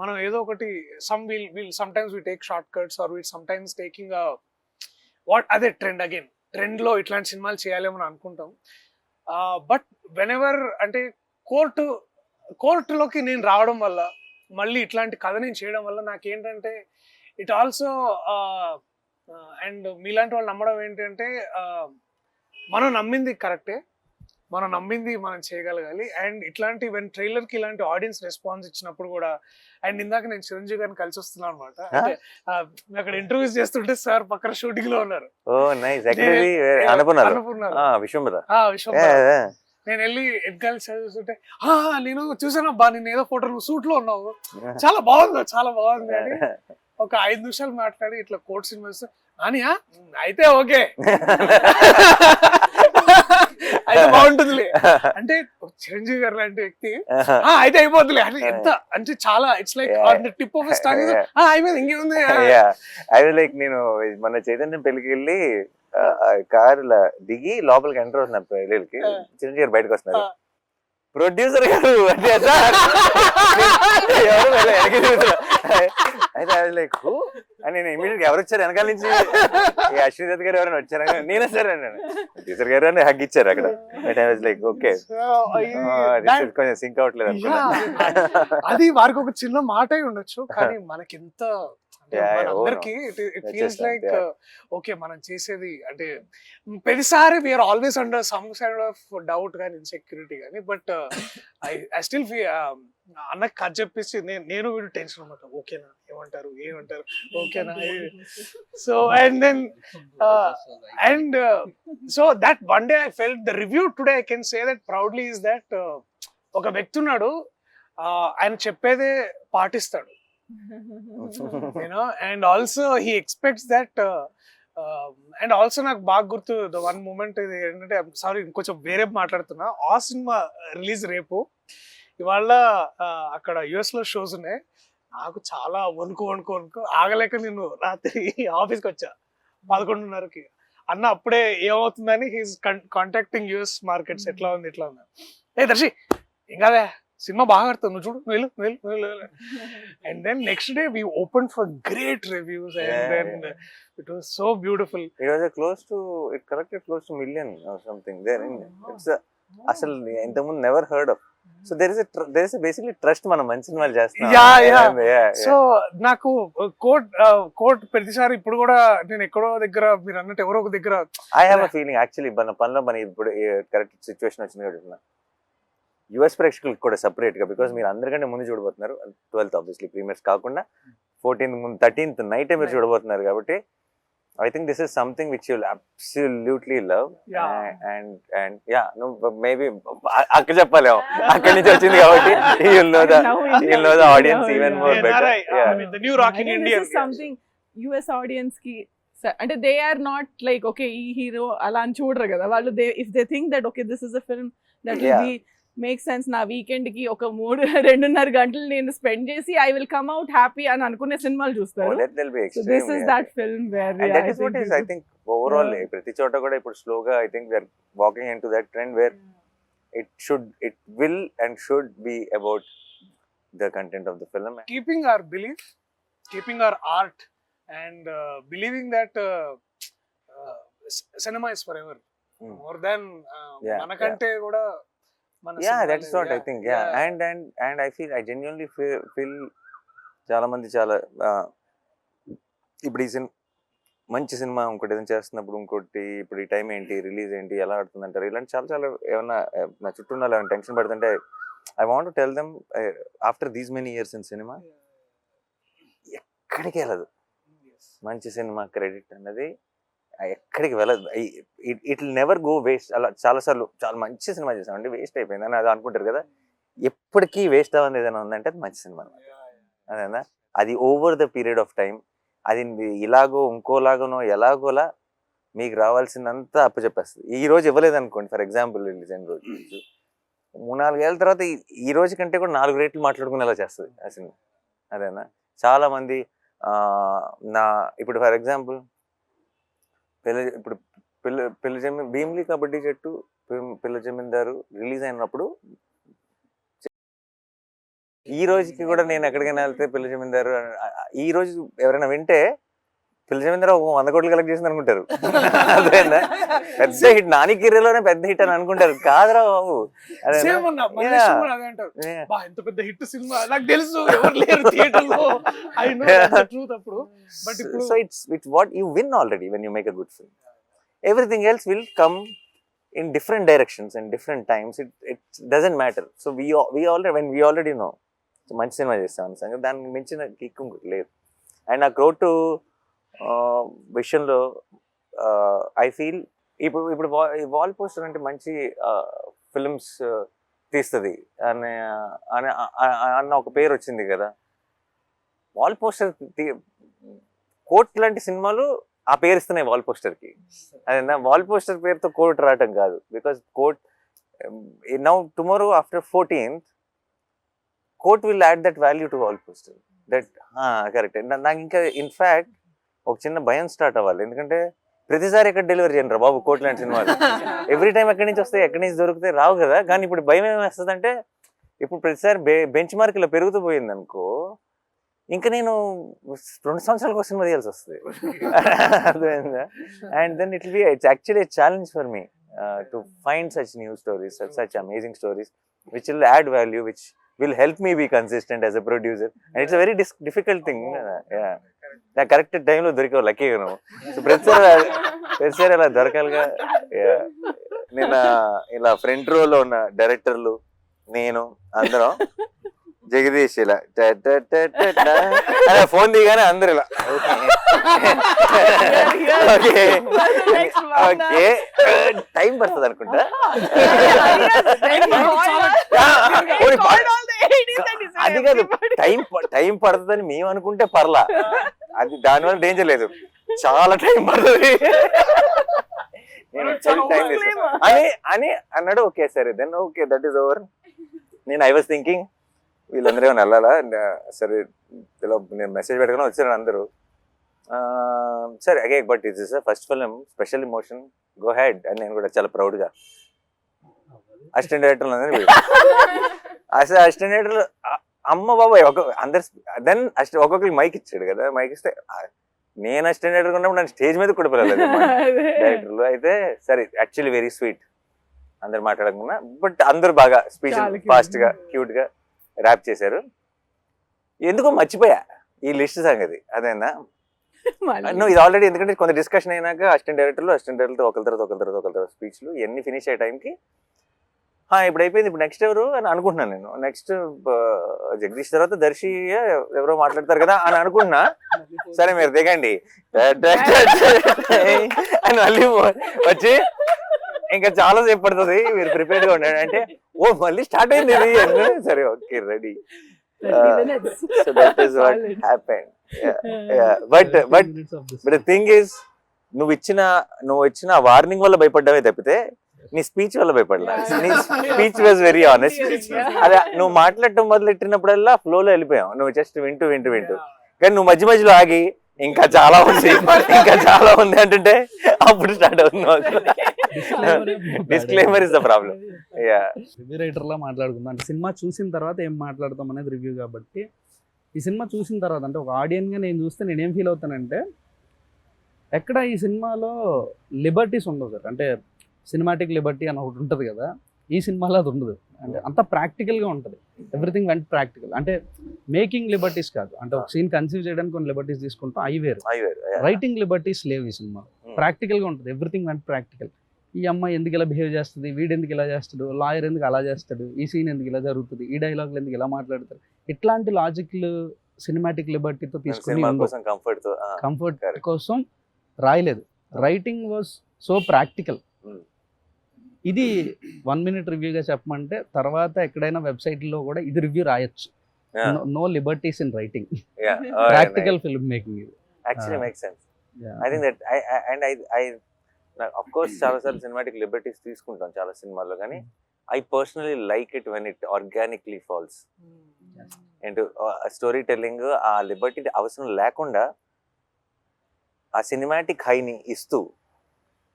మనం ఏదో ఒకటి sometimes we take short cuts or we sometimes taking అదే ట్రెండ్లో ఇట్లాంటి సినిమాలు చేయాలేమని అనుకుంటాం. బట్ వెన్ ఎవర్ అంటే కోర్టులోకి నేను రావడం వల్ల, మళ్ళీ ఇట్లాంటి కథ నేను చేయడం వల్ల నాకేంటంటే ఇట్ ఆల్సో అండ్ మీలాంటి వాళ్ళు నమ్మడం ఏంటంటే మనం నమ్మింది కరెక్టే, మనం నమ్మింది మనం చేయగలగాలి. అండ్ ఇట్లాంటి ట్రైలర్కి ఇలాంటి ఆడియన్స్ రెస్పాన్స్ ఇచ్చినప్పుడు కూడా, అండ్ ఇందాక నేను చిరంజీవి గారిని కలిసి వస్తున్నాను అనమాట. అంటే అక్కడ ఇంటర్వ్యూస్ చేస్తుంటే సార్ పక్కన షూటింగ్ లో ఉన్నారు. నేను వెళ్ళి ఎన్నికల చదువుతుంటే నేను చూసాను అబ్బా, నేను ఏదో ఫోటో నువ్వు సూట్ లో ఉన్నావు, చాలా బాగుంది అని ఒక 5 నిమిషాలు మాట్లాడి ఇట్లా కోర్ట్ సినిమాస్ అనియా అయితే ఓకే అయితే బాగుంటుందిలే అంటే చిరంజీవి గారు లాంటి వ్యక్తి అయితే అయిపోద్దులే అంటే ఎంత అంటే చాలా it's like on the tip of tongue అయిపోయింది ఇంకేముంది. అది లైక్ నేను మన చైతన్యం పెళ్లికి వెళ్ళి కార్ దిగి లోపలికి ఎంటర్ అవుతున్నా పెళ్ళికి, చిరంజీవి గారు బయటకు వస్తున్నారు, ప్రొడ్యూసర్ గారు అంటే అయితే లైక్ అని నేను ఇమీడియట్ ఎవరు వచ్చారు వెనకాల నుంచి, అశ్విని దత్ గారు ఎవరైనా వచ్చారా, నేనే సరే అన్నాను, ప్రొడ్యూసర్ గారు అని హగ్ ఇచ్చారు అక్కడ. లైక్ ఓకే కొంచెం సింక్ అవట్లేదు అనుకున్నా. అది వారికి ఒక చిన్న మాట ఉండొచ్చు, కానీ మనకి ఎంత అందరికి ఇట్ ఫీల్స్ లైక్ ఓకే మనం చేసేది అంటే ప్రతిసారి we are always under some side of doubt కానీ ఇన్సెక్యూరిటీ కానీ. బట్ ఐ స్టిల్ అన్నకి కథ చెప్పేసి నేను వీడు టెన్షన్ అనమాట, ఓకేనా ఏమంటారు ఓకేనా. So and so that one day I felt the review today I can say that proudly is that ఒక వ్యక్తి ఉన్నాడు, ఆయన చెప్పేదే పాటిస్తాడు. And also he expects that and also నాకు బాగా గుర్తు ద వన్ మూమెంట్ ఇది ఏంటంటే, సారీ ఇంకొంచెం వేరే మాట్లాడుతున్నా, ఆ సినిమా రిలీజ్ రేపు, ఇవాళ అక్కడ యుఎస్ లో షోస్ ఉన్నాయి, నాకు చాలా వణుకు ఆగలేక నేను రాత్రి ఆఫీస్కి వచ్చా 11:30కి. అన్న అప్పుడే ఏమవుతుందని హీస్ కాంటాక్టింగ్ యుఎస్ మార్కెట్స్, ఎట్లా ఉంది ఏ దర్శి ఇంకా సినిమా బాగా ఆడుతుంది, నువ్వు చూడు నువ్వు వెళ్ళు. And then next day we open for great reviews and then it was so beautiful. It was close to it collected close to million or something there in its అసలు ఇంతకుముందు never heard of. So there is basically trust, మనం మంచి సినిమాలు చేస్తున్నాం. So నాకు court ప్రతిసారి ఇప్పుడు కూడా నేను ఎక్కడో దగ్గర మీరు అన్నట్టు ఎవరో ఒక దగ్గర I have a feeling actually మన పనిలో మన ఇప్పుడు కరెక్ట్ సిచ్యువేషన్ వచ్చింది కాబట్టి యుఎస్ ప్రేక్షకులకు కూడా సెపరేట్ గా, బికాస్ మీరు అందరికంటే ముందు చూడబోతున్నారు, 12th ఆబ్వియస్లీ ప్రీమియర్స్ కాకుండా 14th ముందు 13th నైట్ మీరు చూడబోతున్నారు కాబట్టి I think this is something which you will absolutely love. And yeah నువ్వు మేబీ అక్కడ చెప్పలేము, అక్కడి నుంచి వచ్చింది కాబట్టి you'll know the audience even more better. The new rock in India. This is something US audience ki అంటే they are not like okay ఈ hero అలా అని చూడరు కదా వాళ్ళు. if they think that okay this is a film that will be make sense, నా weekend కి ఒక 2.5 గంటలు నేను స్పెండ్ చేసి I will come out happy అని అనుకునే సినిమాలు చూస్తారు. This is that film where I think overall ప్రతి చోట కూడా ఇప్పుడు స్లోగా I think we are walking into that trend where it will and should be about the content of the film, keeping our belief, keeping our art and believing that cinema is forever, more than manakante kuda. Yeah, that's what I think. Yeah. And I genuinely feel చాలా మంది చాలా ఇప్పుడు ఈ మంచి cinema ఇంకోటి ఏదైనా చేస్తున్నప్పుడు ఇంకోటి ఇప్పుడు ఈ టైం ఏంటి, రిలీజ్ ఏంటి, ఎలా ఆడుతుంది అంటారు, ఇలాంటి చాలా ఏమన్నా నా చుట్టూ ఉన్న ఏమైనా టెన్షన్ పడుతుంటే I want to tell them after these many years in cinema ఎక్కడికి వెళ్ళదు. మంచి సినిమా క్రెడిట్ అన్నది ఎక్కడికి వెళ్ళదు. It will never go waste. అలా చాలాసార్లు చాలా మంచి సినిమా చేసామండి, వేస్ట్ అయిపోయింది అని అది అనుకుంటారు కదా. ఎప్పటికీ వేస్ట్ అవ్వని ఏదైనా ఉందంటే అది మంచి సినిమా అదేనా. అది over the period of time అది ఇలాగో ఇంకోలాగనో ఎలాగోలా మీకు రావాల్సిందంతా అప్పచెప్పేస్తుంది. ఈ రోజు ఇవ్వలేదు అనుకోండి, ఫర్ ఎగ్జాంపుల్ రిలీజ్ అయిన రోజు 3-4 ఏళ్ళ తర్వాత ఈ రోజు కంటే కూడా 4 రేట్లు మాట్లాడుకునేలా చేస్తుంది ఆ సినిమా అదేనా. చాలా మంది నా ఇప్పుడు ఫర్ ఎగ్జాంపుల్ పిల్ల జమీన్ భీమ్లీ కబడ్డీ జట్టు పిల్ల జమీందారు రిలీజ్ అయినప్పుడు ఈ రోజుకి కూడా నేను ఎక్కడికైనా వెళ్తే పిల్ల జమీందారు ఈ రోజు ఎవరైనా వింటే పిల్ల జమీందారు 100 కోట్లు కలెక్ట్ చేసింది అనుకుంటారు. అదేనా పెద్ద హిట్, నాని కిర్రలోనే పెద్ద హిట్ అని అనుకుంటారు. కాదురా బాబు ఎంత పెద్ద హిట్ సినిమా నాకు తెలుసు, ఎవరు లేరు థియేటర్లో. ఐ నో ద ట్రూత్ అప్పుడు. బట్ ఇప్పుడు so it's what you win already when you make a good film. Everything else will come in different directions and different times. It doesn't matter. So we already know మంచి cinema చేస్తాం సంగతి, దానికి మించిన kick లేదు. And ఆ crowd విషయంలో I feel ఇప్పుడు wall poster అంటే మంచి ఫిల్మ్స్ తీస్తుంది అన్న ఒక పేరు వచ్చింది కదా. వాల్ పోస్టర్ కోట్ లాంటి సినిమాలు ఆ పేరు ఇస్తున్నాయి వాల్ పోస్టర్కి. అదేనా వాల్ పోస్టర్ పేరుతో కోట్ రావటం కాదు. Because Court now tomorrow after 14th Court will add that value to wall poster. That correct. నాకు ఇంకా ఇన్ఫ్యాక్ట్ ఒక చిన్న భయం స్టార్ట్ అవ్వాలి, ఎందుకంటే ప్రతిసారి ఎక్కడ డెలివరీ చేయండి రా బాబు కోట్ లాంటి సినిమాలు. ఎవ్రీ టైం ఎక్కడి నుంచి వస్తాయి, ఎక్కడి నుంచి దొరికితే రావు కదా. కానీ ఇప్పుడు భయం ఏమేస్తుంది అంటే ఇప్పుడు ప్రతిసారి బెంచ్ మార్క్ ఇలా పెరుగుతూ పోయింది అనుకో, ఇంకా నేను 2 సంవత్సరాలకు సినిమా తీయాల్సి వస్తుంది. అర్థమైందా? And then it's actually challenge for me to find such new stories, such amazing stories which will add value, which will help me be consistent as a producer, and it's a very difficult thing. నా correct టైంలో దొరికావు లక్కీగా నువ్వు. So ప్రతిసారి అలా దొరకాలిగా. నేను ఇలా front రోలో ఉన్న డైరెక్టర్లు నేను అందరం జగదీష్ ఇలా ఫోన్ దిగానే అందరు ఇలా ఓకే టైం పడుతుంది అనుకుంటా. అది కాదు, టైం పడుతుందని మేము అనుకుంటే పర్లా, అది దానివల్ల డేంజర్ లేదు. చాలా టైం పడుతుంది అని అన్నాడు. ఓకే సరే then okay that is over. నేను ఐ వాజ్ థింకింగ్ వీళ్ళందరూ ఏమైనా వెళ్ళాలా, సరే ఇలా నేను మెసేజ్ పెట్టుకుని వచ్చాను అందరూ. సరే అగే but it is first film, special emotion, go ahead అని నేను కూడా చాలా ప్రౌడ్గా అసిస్టెంట్ డైరెక్టర్లు అందరూ అసలు అసిస్టెంట్ డైరెక్టర్లు అమ్మ బాబాయ్ అందరు. దెన్ ఒక్కొక్కరికి మైక్ ఇచ్చాడు కదా, మైక్ ఇస్తే నేను అసిస్టెంట్ డైరెక్టర్ ఉన్నప్పుడు నన్ను స్టేజ్ మీద కూడా పిల్లలేదు డైరెక్టర్లు. అయితే సరే యాక్చువల్లీ వెరీ స్వీట్, అందరు మాట్లాడకుండా, బట్ అందరు బాగా స్పీచ్ ఫాస్ట్గా క్యూట్గా ర్యాప్ చేశారు. ఎందుకో మర్చిపోయా ఈ లిస్ట్ సంగతి. అదేనా నువ్వు ఇది ఆల్రెడీ, ఎందుకంటే కొంత డిస్కషన్ అయినాక అసిస్టెంట్ డైరెక్టర్లు ఒకరి తర్వాత స్పీచ్లు ఇవన్నీ ఫినిష్ అయ్యే టైంకి ఇప్పుడు అయిపోయింది, ఇప్పుడు నెక్స్ట్ ఎవరు అని అనుకుంటున్నాను నేను. నెక్స్ట్ జగదీష్ తర్వాత దర్శి ఎవరో మాట్లాడతారు కదా అని అనుకుంటున్నా. సరే మీరు దిగండి అని మళ్ళీ వచ్చి ఇంకా చాలా సేపు పడుతుంది, మీరు ప్రిపేర్డ్గా ఉండండి అంటే ఓ మళ్ళీ స్టార్ట్ అయింది ఇది. సరే okay ready. So that is what happened. But the thing is, నువ్వు ఇచ్చిన వార్నింగ్ వల్ల భయపడ్డావే తప్పితే నీ స్పీచ్ వల్ల భయపడలా. నీ స్పీచ్ వాజ్ వెరీ ఆనెస్ట్. అదే నువ్వు మాట్లాడటం మొదలెట్టినప్పుడల్లా ఫ్లోలో వెళ్ళిపోయావు, నువ్వు జస్ట్ వింటూ కానీ నువ్వు మధ్యలో ఆగి ఇంకా చాలా ఉంది అంటుంటే అప్పుడు స్టార్ట్ అవుతుంది. Disclaimer is the problem. Review writer లా మాట్లాడుకుందాం అంటే సినిమా చూసిన తర్వాత ఏం మాట్లాడతాం అనేది రివ్యూ. కాబట్టి ఈ సినిమా చూసిన తర్వాత అంటే ఒక ఆడియన్గా నేను చూస్తే నేనేం ఫీల్ అవుతానంటే, ఎక్కడ ఈ సినిమాలో లిబర్టీస్ ఉండవు సార్. అంటే సినిమాటిక్ లిబర్టీ అని ఒకటి ఉంటుంది కదా, ఈ సినిమాలో అది ఉండదు. అంటే అంత ప్రాక్టికల్గా ఉంటుంది, ఎవ్రీథింగ్ వెంట్ ప్రాక్టికల్. అంటే మేకింగ్ లిబర్టీస్ కాదు, అంటే ఒక సీన్ కన్సీవ్ చేయడానికి కొన్ని లిబర్టీస్ తీసుకుంటాం, అవి వేరు. రైటింగ్ లిబర్టీస్ లేవు ఈ సినిమా, ప్రాక్టికల్గా ఉంటుంది, ఎవ్రీథింగ్ వెంట్ ప్రాక్టికల్. ఈ అమ్మాయి ఎందుకు ఇలా బిహేవ్ చేస్తుంది, వీడు ఎందుకు ఇలా చేస్తాడు, లాయర్ ఎందుకు అలా చేస్తాడు, ఈ సీన్ ఎందుకు ఇలా జరుగుతుంది, ఈ డైలాగులు ఎందుకు ఇలా మాట్లాడతారు, ఇట్లాంటి లాజిక్లు సినిమాటిక్ లిబర్టీతో తీసుకుని సినిమా కోసం కంఫర్ట్ తో కంఫర్ట్ correct. కోసం రాయలేదు. Writing was so practical. Mm. ఇది 1 minute రివ్యూగా చెప్పమంటే తర్వాత ఎక్కడైనా వెబ్సైట్లో కూడా ఇది రివ్యూ రాయొచ్చు. No liberties in writing, practical film making ఇది. Actually make sense. I think that I of course చాలా సార్లు సినిమాటిక్ లిబర్టీస్ తీసుకుంటాం చాలా సినిమాల్లో, కానీ I personally like it when it organically falls. And story telling ఆ లిబర్టీ అవసరం లేకుండా ఆ సినిమాటిక్ హైని ఇస్తూ,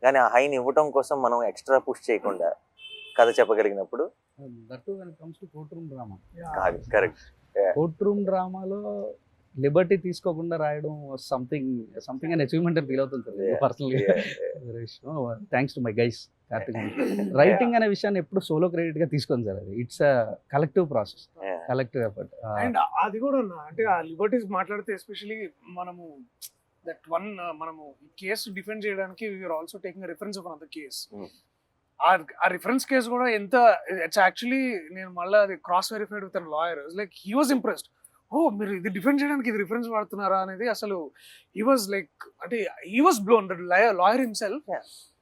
కానీ ఆ హైని ఇవ్వటం కోసం మనం ఎక్స్ట్రా పుష్ చేయకుండా కథ చెప్పగలిగినప్పుడు that when it comes to court room drama. కాదు కరెక్ట్. కోర్ట్ రూమ్ డ్రామాలో లిబర్టీ తీసుకోకుండా రాయడం సంథింగ్ అండ్ అచీవ్మెంట్ అని ఫీల్ అవుతుంది పర్సనల్గా. Thanks to my guys Karthik. Writing అనే విషయాన్ని ఎప్పుడు సోలో క్రెడిట్ గా తీసుకొని సార్, అది it's a collective process, collective effort. And అది కూడా అంటే ఆ లిబర్టీస్ మాట్లాడితే ఎస్పెషలీ మనము దట్ వన్ మనము ఈ కేసు డిఫెండ్ చేయడానికి we are also taking reference of another case. ఆ రిఫరెన్స్ కేసు కూడా ఎంత ఇట్స్ యాక్చువల్లీ నేను మళ్ళీ అది cross verified with lawyer. Like he was impressed. ఓ మీరు ఇది డిఫెండ్ చేయడానికి ఇది రిఫరెన్స్ వాడుతున్నారా అనేది అసలు హీ వాజ్ లైక్ అంటే he was blown that lawyer himself.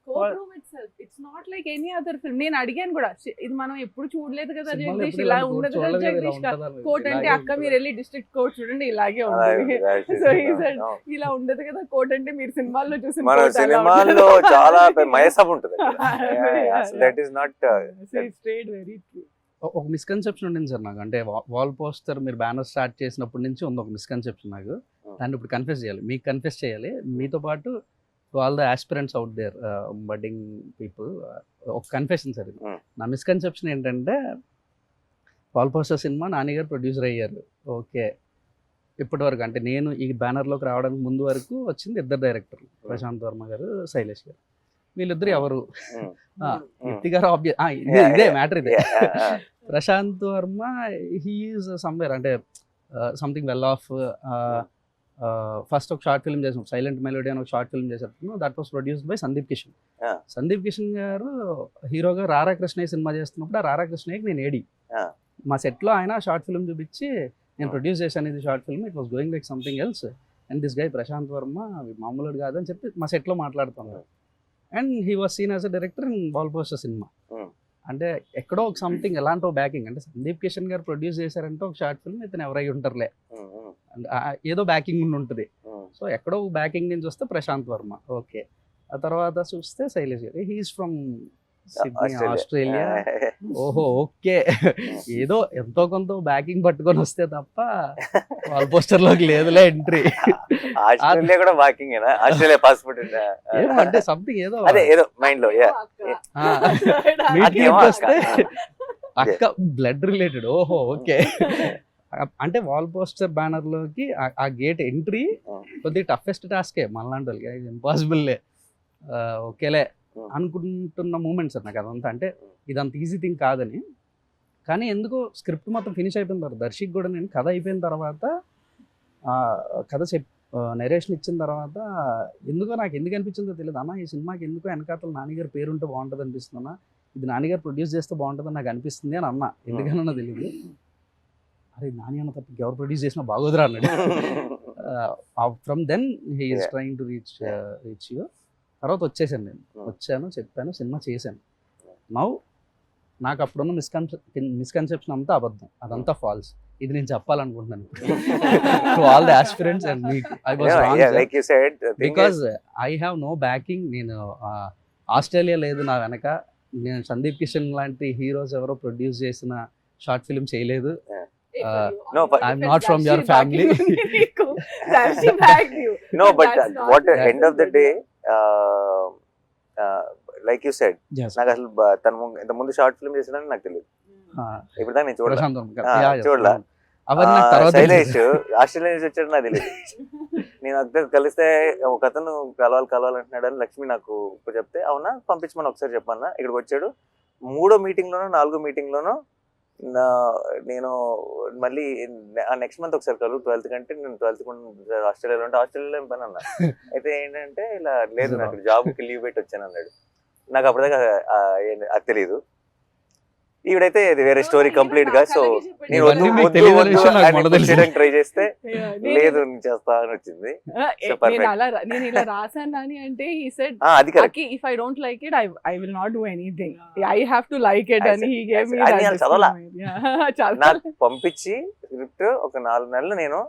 Court itself, it's not like any other film. నేను అడిగాను కూడా, ఇది మనం ఎప్పుడు చూడలేదు కదా జగదీష్, ఇలా ఉండదు కదా జగదీష్. కోర్ట్ అంటే అక్క మీరు వెళ్ళి డిస్ట్రిక్ట్ కోర్ట్ చూడండి ఇలాగే ఉంటుంది. సో ఈ said ఇలా ఉండదు కదా కోర్ట్ అంటే మీరు సినిమాల్లో చూసిన మన కోర్ట్ అలా సినిమాల్లో ఉండదు. చాలా మయసబ్ ఉంటుంది. Yeah. That is not So it stayed very true. ఒక మిస్కన్సెప్షన్ ఉండింది సార్ నాకు, అంటే వాల్ పోస్టర్ మీరు బ్యానర్ స్టార్ట్ చేసినప్పటి నుంచి ఉంది ఒక మిస్కన్సెప్షన్ నాకు. దాన్ని ఇప్పుడు కన్ఫెస్ చేయాలి, మీకు కన్ఫెస్ చేయాలి, మీతో పాటు all the aspirants out there, budding people. ఒక కన్ఫెషన్ సార్ ఇది. నా మిస్కన్సెప్షన్ ఏంటంటే వాల్ పోస్టర్ సినిమా నాని గారు ప్రొడ్యూసర్ అయ్యారు, ఓకే. ఇప్పటి వరకు అంటే నేను ఈ బ్యానర్లోకి రావడానికి ముందు వరకు వచ్చింది 2 డైరెక్టర్లు, ప్రశాంత్ వర్మ గారు, శైలేష్ గారు. వీళ్ళిద్దరు ఎవరు? కీర్తి గారు ఇదే మ్యాటర్ ఇదే. ప్రశాంత్ వర్మ హీఈస్ సమ్వేర్ అంటే సంథింగ్ వెల్ ఆఫ్. ఫస్ట్ ఒక షార్ట్ ఫిల్మ్ చేసాం, సైలెంట్ మెలోడీ అని ఒక షార్ట్ ఫిల్మ్ చేసాను. That was produced by Sandeep Kishan. Sandeep Kishan గారు హీరోగా రారా కృష్ణయ్య సినిమా చేస్తున్నప్పుడు ఆ రారా కృష్ణయ్యకి నేను ఏడి మా సెట్లో ఆయన షార్ట్ ఫిల్మ్ చూపించి నేను ప్రొడ్యూస్ చేశాను ఇది short film, it was going like something else and this guy Prashanth Varma మామూలుడు కాదని చెప్పి మా సెట్లో మాట్లాడుతున్నాను. And he was seen as a director in wall poster cinema. అంటే ఎక్కడో ఒక సంథింగ్ ఎలాంటి బ్యాకింగ్, అంటే సందీప్ కిషన్ గారు ప్రొడ్యూస్ చేశారంటే ఒక షార్ట్ ఫిల్మ్ ఇతను ఎవరై ఉంటారులే, ఏదో బ్యాకింగ్ ఉంటుంది. సో ఎక్కడో బ్యాకింగ్ నుంచి వస్తే ప్రశాంత్ వర్మ, ఓకే. ఆ తర్వాత చూస్తే శైలేష్ గారు, హీఈస్ ఫ్రమ్ సిడ్నీ, ఆస్ట్రేలియా. ఓహో ఓకే, ఏదో ఎంతో కొంత బ్యాకింగ్ పట్టుకొని వస్తే తప్ప వాల్ పోస్టర్ లోకి లేదులే ఎంట్రీ. ఆస్ట్రేలియా కూడా బ్యాకింగ్ ఆస్ట్రేలియా పాస్పోర్ట్ అంటే సంథింగ్ ఏదో అదే ఏదో మైండ్ లో వస్తే అక్క బ్లడ్ రిలేటెడ్. ఓహో ఓకే. అంటే వాల్ పోస్టర్ బ్యానర్ లోకి ఆ గేట్ ఎంట్రీ కొద్దిగా టఫెస్ట్ టాస్కే మనలాంటి వాళ్ళకి, ఇంపాసిబుల్లే. ఓకేలే అనుకుంటున్న మూమెంట్స్ నాకు అదంతా, అంటే ఇదంత ఈజీ థింగ్ కాదని. కానీ ఎందుకో స్క్రిప్ట్ మొత్తం ఫినిష్ అయిపోయిన తర్వాత దర్శక్ కూడా నేను కథ అయిపోయిన తర్వాత కథ నరేషన్ ఇచ్చిన తర్వాత ఎందుకో నాకు ఎందుకు అనిపించిందో తెలియదు, అన్న ఈ సినిమాకి ఎందుకో వెనకాతల నాన్నగారు పేరుంటే బాగుంటుంది అనిపిస్తుందన్నా, ఇది నాన్నగారు ప్రొడ్యూస్ చేస్తే బాగుంటుందని నాకు అనిపిస్తుంది అని అన్న. ఎందుకన్నా తెలియదు. అరే నాని అన్న తప్ప ఎవరు ప్రొడ్యూస్ చేసినా బాగోదురా అన్నాడు. From then he is trying to reach you. తర్వాత వచ్చేసాను, నేను వచ్చాను, చెప్పాను, సినిమా చేశాను. నౌ నాకు అప్పుడున్న మిస్కన్సెప్షన్ అంతా అబద్ధం, అదంతా ఫాల్స్. ఇది నేను చెప్పాలనుకుంటున్నాను to all the aspirants and me. I was wrong like you said because I have no backing. నేను ఆస్ట్రేలియా లేదు నా వెనక, నేను సందీప్ కిషన్ లాంటి హీరోస్ ఎవరో ప్రొడ్యూస్ చేసిన షార్ట్ ఫిల్మ్ చేయలేదు. I'm not from your family. No, but what end of the day, like you said, నాకు అసలు తను ఇంత ముందు షార్ట్ ఫిల్మ్ చేసాడని నాకు తెలియదు. ఇప్పుడు దాకా నేను చూడలా. శైలేష్ ఆస్ట్రేలియా నుంచి వచ్చాడు నాకు తెలియదు. నేను అక్కడ కలిస్తే ఒక అతను కలవాలంటున్నాడు అని లక్ష్మి నాకు ఇప్పుడు చెప్తే, అవునా పంపించమని ఒకసారి చెప్పన్నా. ఇక్కడికి వచ్చాడు. 3వ మీటింగ్లోనో 4వ మీటింగ్లోనో నేను మళ్ళీ నెక్స్ట్ మంత్ ఒకసారి కలు 12th కంటే నేను 12th ఆస్ట్రేలియాలో ఉంటే ఆస్ట్రేలియాలో ఏం పని అన్నా. అయితే ఏంటంటే ఇలా లేదు నాకు జాబ్కి లీవ్ పెట్టి వచ్చాను అన్నాడు. నాకు అప్పటిదాకా అది తెలియదు. ఈవిడైతే ఇది వేరే స్టోరీ కంప్లీట్ గా. సో నేను ఇవన్నీ మీకు తెలియని విషయం నాకు మొదలు తెలుసు. ట్రై చేస్తే లేదు నేను చేస్తా అని వచ్చింది. So perfect. నేను ఇలా రాసాను అని అంటే he said అది correct. Aki, if I don't like it, I will not do anything. I have to like it, and he gave me అది that. నేను చదవలా. చాలా నాకు పంపించి స్క్రిప్ట్ ఒక 4 నెలలు నేను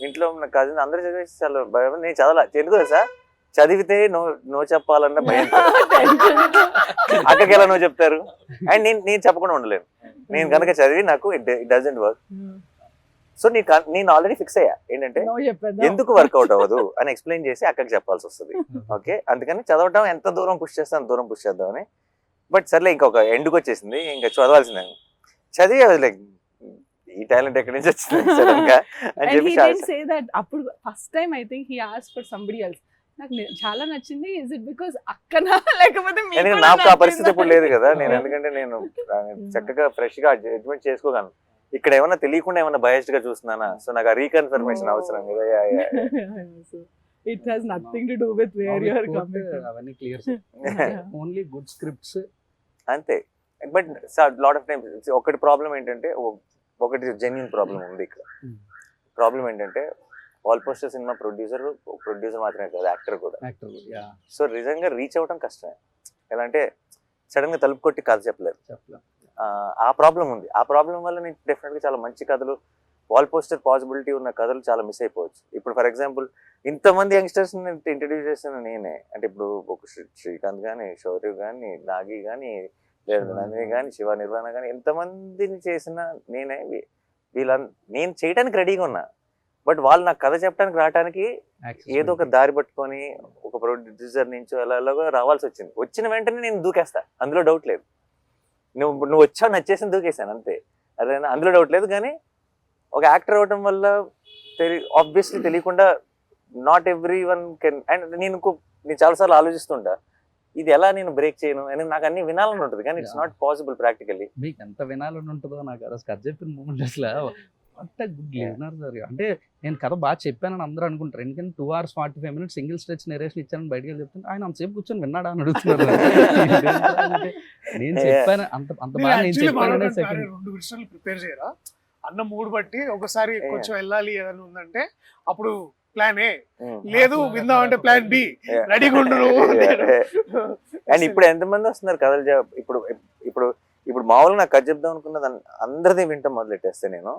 ఇంట్లో ఉన్న కజిన్ అందరూ చదివేసి చాలా భయం. నేను చదవలా. ఎందుకు తెలుసా? చదివితే నో చెప్పాలన్న భయం. అక్కకి ఎలా నో చెప్తారు? అండ్ నేను చెప్పకుండా ఉండలేను. నేను కనుక చదివి నాకు ఇట్ డజంట్ వర్క్. సో నేను ఆల్రెడీ ఫిక్స్ అయ్యా ఏంటంటే No చెప్పేద్దాం. ఎందుకు వర్కౌట్ అవ్వదు అని ఎక్స్ప్లెయిన్ చేసి అక్కకి చెప్పాల్సి వస్తుంది. ఓకే, అందుకని చదవటం ఎంత దూరం పుష్ చేస్తే అంత దూరం పుష్ చేద్దామని. బట్ సర్లే ఇంకొక ఎండ్కి వచ్చేసింది, ఇంకా చదవాల్సిందే. చదివి లైక్ ఈ టాలెంట్ ఎక్కడి నుంచి వచ్చింది సడన్ గా అని And చెప్పి he didn't say that. అప్పుడు first time I think he asked for somebody else. నాకు చాలా నచ్చింది. ఇస్ ఇట్ బికాస్ అక్కనా లేకపోతే మీకు ఎందుకంటే కూడా నాకు ఆ పరిస్థితి నచ్చిందా? ఇప్పుడు లేదు కదా. నేను ఎందుకంటే నేను చక్కగా ఫ్రెష్ గా జడ్జ్మెంట్ చేసుకోగలను. ఇక్కడ ఏమన్నా తెలియకుండా ఏమన్నా బయస్డ్ గా చూస్తున్నానా? సో నాకు ఆ రీకన్ఫర్మేషన్ అవసరం కదా. So, it has nothing to do with where you are coming from. అవన్నీ clear. Yeah. Only good scripts. అంతే. బట్ లాట్ ఆఫ్ టైమ్స్ ఒకటి ప్రాబ్లం ఏంటంటే ఒకటి జెన్యున్ ప్రాబ్లం ఉంది ఇక్కడ. ప్రాబ్లం ఏంటంటే ఆల్ పోస్టర్ సినిమా ప్రొడ్యూసర్ మాత్రమే కాదు, యాక్టర్ కూడా. యాక్టర్ యా సో నిజంగా రీచ్ అవ్వడం కష్టమే. ఎలా అంటే సడన్ గా తలుపు కొట్టి కథ చెప్పలేరు. చెప్పలేం. ఆ ప్రాబ్లం ఉంది. ఆ ప్రాబ్లం వల్ల నేను డెఫినెట్గా చాలా మంచి కథలు, వాల్ పోస్టర్ పాసిబిలిటీ ఉన్న కథలు చాలా మిస్ అయిపోవచ్చు. ఇప్పుడు ఫర్ ఎగ్జాంపుల్ ఇంతమంది యంగ్స్టర్స్ ఇంట్రడ్యూస్ చేసిన నేనే. అంటే ఇప్పుడు ఒక శ్రీకాంత్ కానీ, శౌర్య కానీ, నాగి కానీ, లేదా నందిని కానీ, శివ నిర్వాణ కానీ, ఎంతమందిని చేసిన నేనే. నేను చేయడానికి రెడీగా ఉన్నా. బట్ వాళ్ళు నాకు కథ చెప్పడానికి రావడానికి ఏదో ఒక దారి పట్టుకొని ఒక ప్రొడ్యూసర్ నుంచి అలాగా రావాల్సి వచ్చింది. వచ్చిన వెంటనే నేను దూకేస్తా, అందులో డౌట్ లేదు. నువ్వు వచ్చావు నచ్చేసి దూకేసాను అంతే. అదే అందులో డౌట్ లేదు. కానీ ఒక యాక్టర్ అవ్వటం వల్ల ఆబ్వియస్లీ తెలియకుండా not every one can. And నేను చాలాసార్లు ఆలోచిస్తుంటా ఇది ఎలా నేను బ్రేక్ చేయను అని. నాకు అన్ని వినాలని ఉంటుంది కానీ ఇట్స్ నాట్ పాసిబుల్ ప్రాక్టికల్లీ. మీకు ఎంత వినాలని ఉంటుందో నాకు ఆ రోజు కథ చెప్పిన మూమెంట్ అసలు అంత గుడ్ లిజనర్ సార్. అంటే నేను కథ బాగా చెప్పానని అందరూ అనుకుంటారు. ఎందుకంటే 2 hours 45 minutes single stretch narration ఇచ్చానని బయటకు వెళ్ళి చెప్తుంటే ఆయన అంతసేపు కూర్చొని విన్నాడా అని అడుగుతున్నారు. నేను చెప్పాను అంత బాగా నేను చెప్పాను. 2 విషయాలు ప్రిపేర్ చేయరా అన్న మూడు బట్టి. ఒకసారి కొంచెం వెళ్ళాలి ఏదైనా ఉందంటే అప్పుడు ప్లాన్ ఏ, లేదు విందామంటే ప్లాన్ బి, రెడీగా ఉండు. అండ్ ఇప్పుడు ఎంతమంది వస్తున్నారు కథలు. ఇప్పుడు మామూలుగా నాకు కథ చెప్దాం అనుకున్నది అందరిది వింటాం మొదలెట్టేస్తే నేను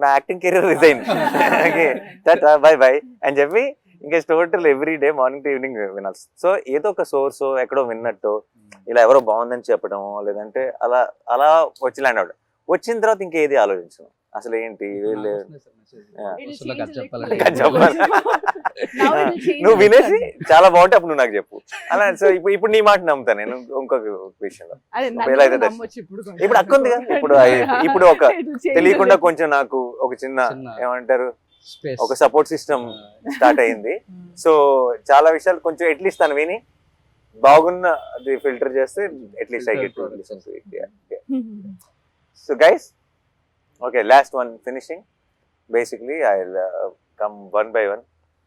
నా acting career resign bye bye అని చెప్పి ఇంకా total every day morning to evening వినాల్సి. సో ఏదో ఒక సోర్స్ ఎక్కడో విన్నట్టు ఇలా ఎవరో బాగుందని చెప్పడం, లేదంటే అలా వచ్చి ల్యాండ్ అవడం. వచ్చిన తర్వాత ఇంకేది ఆలోచించను అసలు. ఏంటి నువ్వు వినేసి చాలా బాగుంటే అప్పుడు నువ్వు నాకు చెప్పు అలా. సో ఇప్పుడు నీ మాట నమ్ముతాను నేను. ఇంకొక విషయంలో ఎలా అయితే ఇప్పుడు అక్క ఉంది కదా, ఇప్పుడు ఒక తెలియకుండా కొంచెం నాకు ఒక చిన్న ఏమంటారు ఒక సపోర్ట్ సిస్టమ్ స్టార్ట్ అయింది. సో చాలా విషయాలు కొంచెం అట్లీస్ట్ తను విని బాగున్న అది ఫిల్టర్ చేస్తే at least I get to listen to it. So guys, okay, last one finishing. Basically I'll come one by one.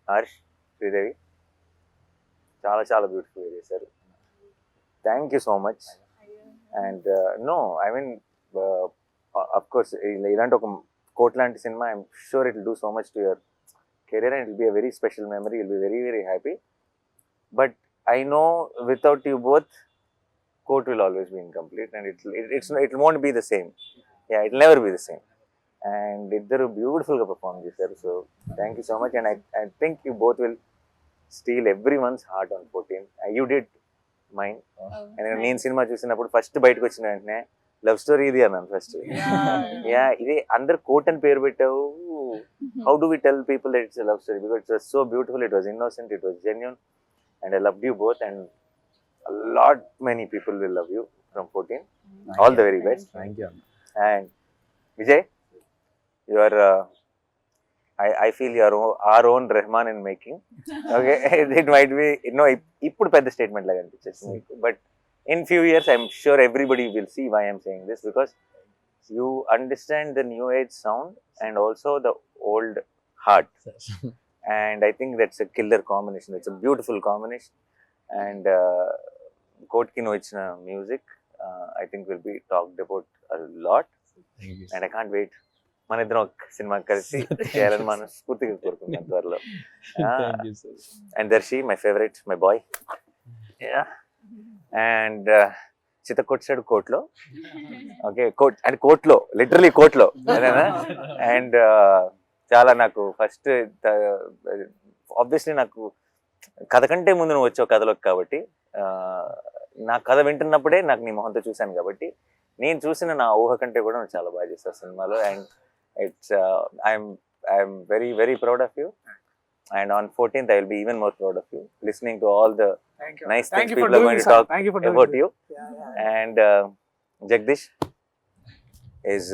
Harsh, Sridevi, చాలా బ్యూటిఫుల్ గా చేశారు. Thank you so much. And no I mean of course ఇలాంటి ఒక Court లాంటి cinema I'm sure it will do so much to your career and it will be a very special memory. Will be very very happy. But I know without you both Court will always be incomplete and it won't be the same. Yeah, it will never be the same. And iddaru beautiful ga perform chesaru. So thank you so much. And I think you both will steal everyone's heart on 14. You did mine. And నేను cinema చూసినప్పుడు first బయటకు వచ్చిన వెంటనే love story ఇది అన్నాను first. Yeah, ఇది అందరు coat అని పేరు పెట్టావు. How do we tell people that it's a love story? Because it was so beautiful, it was innocent, it was genuine, and I loved you both, and a lot many people will love you from 14. All the very best. Thank you. And Vijay, you are I feel you are our own Rahman in making. Okay, it might be ఇప్పుడు పెద్ద statement లాగా అనిపించేసి మీకు, but in few years I'm sure everybody will see why I'm saying this, because you understand the new age sound and also the old heart. And I think that's a killer combination. It's a beautiful combination. And కోట్కి నువ్వు ఇచ్చిన music, I think will be talked about a lot, and I can't wait. మన ఇద్దరం ఒక cinema కలిసి చేయాలని మనం స్ఫూర్తిగా కోరుకుంటున్నాం త్వరలో. Thank you sir. And Darshi my favourite, my boy. And చిత్తకొట్ సైడ్ కోట్లో, ఓకే కోట్ అండ్ కోట్లో, లిటరలీ కోట్లో. అండ్ చాలా నాకు ఫస్ట్ ఆబ్వియస్లీ నాకు కథ కంటే ముందు నువ్వు వచ్చావు కథలోకి, కాబట్టి నా కథ వింటున్నప్పుడే నాకు నీ మొహంతో చూశాను, కాబట్టి నేను చూసిన నా ఊహ కంటే కూడా నువ్వు చాలా బాగా చేస్తావు సినిమాలో. And it's I'm very very proud of you, and on 14th I will be even more proud of you, listening to all the Thank you. nice Thank things you for people are doing going to so. talk Thank you for doing about it. you. Yeah. And Jagdish is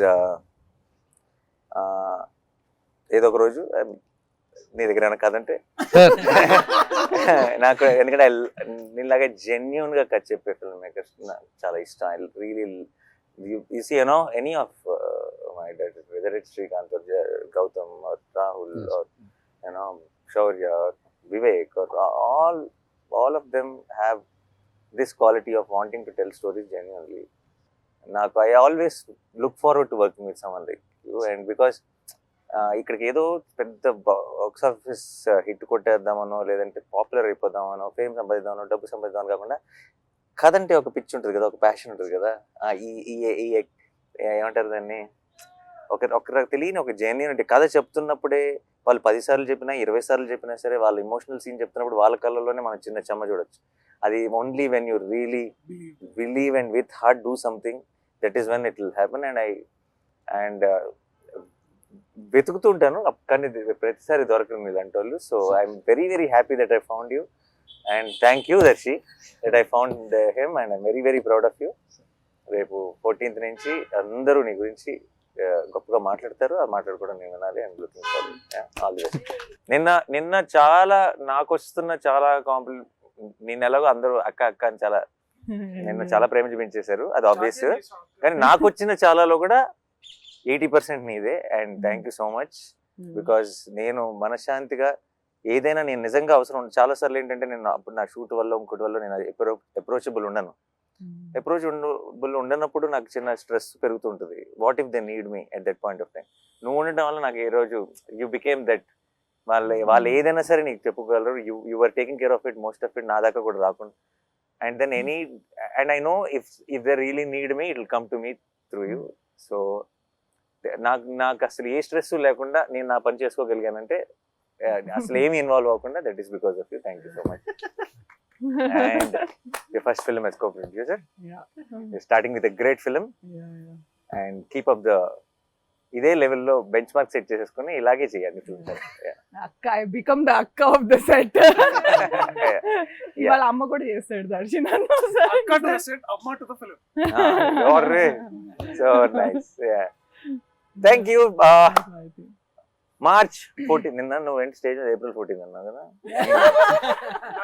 ఏదో ఒక రోజు నీ దగ్గర ఏమైనా కథ అంటే నాకు, ఎందుకంటే నీలాగా జెన్యున్ గా కథ చెప్పే ఫిల్మ్ మేకర్స్ నాకు చాలా ఇష్టం. I really you see, any of my directors, whether it's Srikanth or Gautam or Rahul or Shaurya or Vivek or all of them have this quality of wanting to tell stories genuinely. I always look forward to working with someone like you, and because ఇక్కడికి ఏదో పెద్ద box office hit కొట్టేద్దామనో, లేదంటే popular అయిపోదామనో, fame సంపాదిద్దామనో, డబ్బు సంపాదిద్దామని కాకుండా కథ అంటే ఒక పిచ్చి ఉంటుంది కదా, ఒక ప్యాషన్ ఉంటుంది కదా. ఈ ఏమంటారు దాన్ని, ఒక తెలియని ఒక జెన్యూనిటీ. కథ చెప్తున్నప్పుడే వాళ్ళు 10 సార్లు చెప్పినా 20 సార్లు చెప్పినా సరే, వాళ్ళ ఇమోషనల్ సీన్ చెప్తున్నప్పుడు వాళ్ళ కళ్ళలోనే మనం చిన్న చెమ్మ చూడొచ్చు. అది only when you really believe and with heart do something, that is when it will happen. And వెతుకుతూ ఉంటాను కానీ ప్రతిసారి దొరకను ఇలాంటి వాళ్ళు. So I'm very very happy that I found you. And thank you, Darshi, that I found him, and I'm very very proud of you. రేపు 14th నుంచి అందరూ నీ గురించి గొప్పగా మాట్లాడతారు, ఆ మాట్లాడుకోవడం నేను వినాలి. I'm looking forward. All the best. నిన్న చాలా నాకు వస్తున్న చాలా నిన్న ఎలాగో అందరూ అక్క అక్క అని చాలా నిన్న చాలా ప్రేమ చూపించేశారు, అది ఆబ్వియస్. కానీ నాకు వచ్చిన చాలాలో కూడా 80% నీదే. And thank you so much, because నేను మనశ్శాంతిగా ఏదైనా నేను నిజంగా అవసరం చాలా సార్లు ఏంటంటే నేను అప్పుడు నా షూట్ వల్ల ఇంకోటి వల్ల నేను అప్రోచబుల్ ఉండను. అప్రోచబుల్ ఉండనప్పుడు నాకు చిన్న స్ట్రెస్ పెరుగుతుంటుంది. What if they need me at that point of time. నువ్వు ఉండటం వల్ల నాకు ఏ రోజు యూ బికేమ్ దట్. వాళ్ళు ఏదైనా సరే నీకు చెప్పుకోగలరు. You are taking care of it, most of it నా దాకా కూడా రాకుండా. And then and I know if they really need me, it will come to me through you. So నాకు అసలు ఏ స్ట్రెస్ లేకుండా నేను నా పని చేసుకోగలిగానంటే, అసలు ఏమి ఇన్వాల్వ్ అవ్వకుండా, that is because of you. Thank you so much. And your first film as co-producer. Yeah. You're starting with a great film. Yeah. And keep up the ఇదే లెవెల్లో బెంచ్ మార్క్ సెట్ చేసేసుకుని ఇలాగే చేయాలి films. అక్క, I become the అక్క of the set. ఇవాళ అమ్మ కూడా చేస్తాడు దర్శి నన్ను. Akka to the set, amma to the film. So nice. Yeah. Thank you. March 14 నిన్న నువ్వు ఏంటి స్టేజ్ April 14 అన్నావు కదా.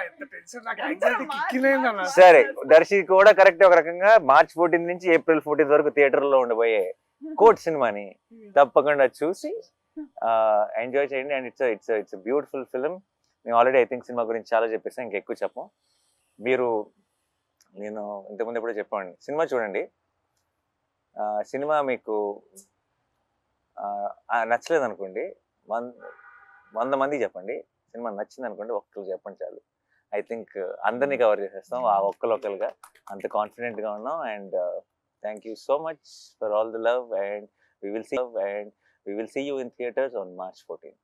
ఎంత టెన్షన్, నాకు యాంగ్జైటీ కిక్కిలేదన్న. సరే, దర్శి కూడా కరెక్ట్. ఒక రకంగా March 14 నుంచి April 14 వరకు థియేటర్లో ఉండబోయే కోట్ సినిమాని తప్పకుండా చూసి ఎంజాయ్ చేయండి. And it's beautiful film. మేము ఆల్రెడీ ఐ థింక్ సినిమా గురించి చాలా చెప్పేసాం, ఇంకెక్కువ చెప్పం. నేను ఇంతకుముందు ఎప్పుడో చెప్పండి, సినిమా చూడండి. సినిమా మీకు నచ్చలేదు అనుకోండి, 100 మందికి చెప్పండి. సినిమా నచ్చింది అనుకోండి, ఒక్కరికి చెప్పండి చాలు. ఐ థింక్ అందరినీ కవర్ చేసేస్తాం ఆ ఒక్కరొక్కరుగా, అంత కాన్ఫిడెంట్గా ఉన్నాం. And thank you so much for all the love, and we will see you in theaters on March 14th.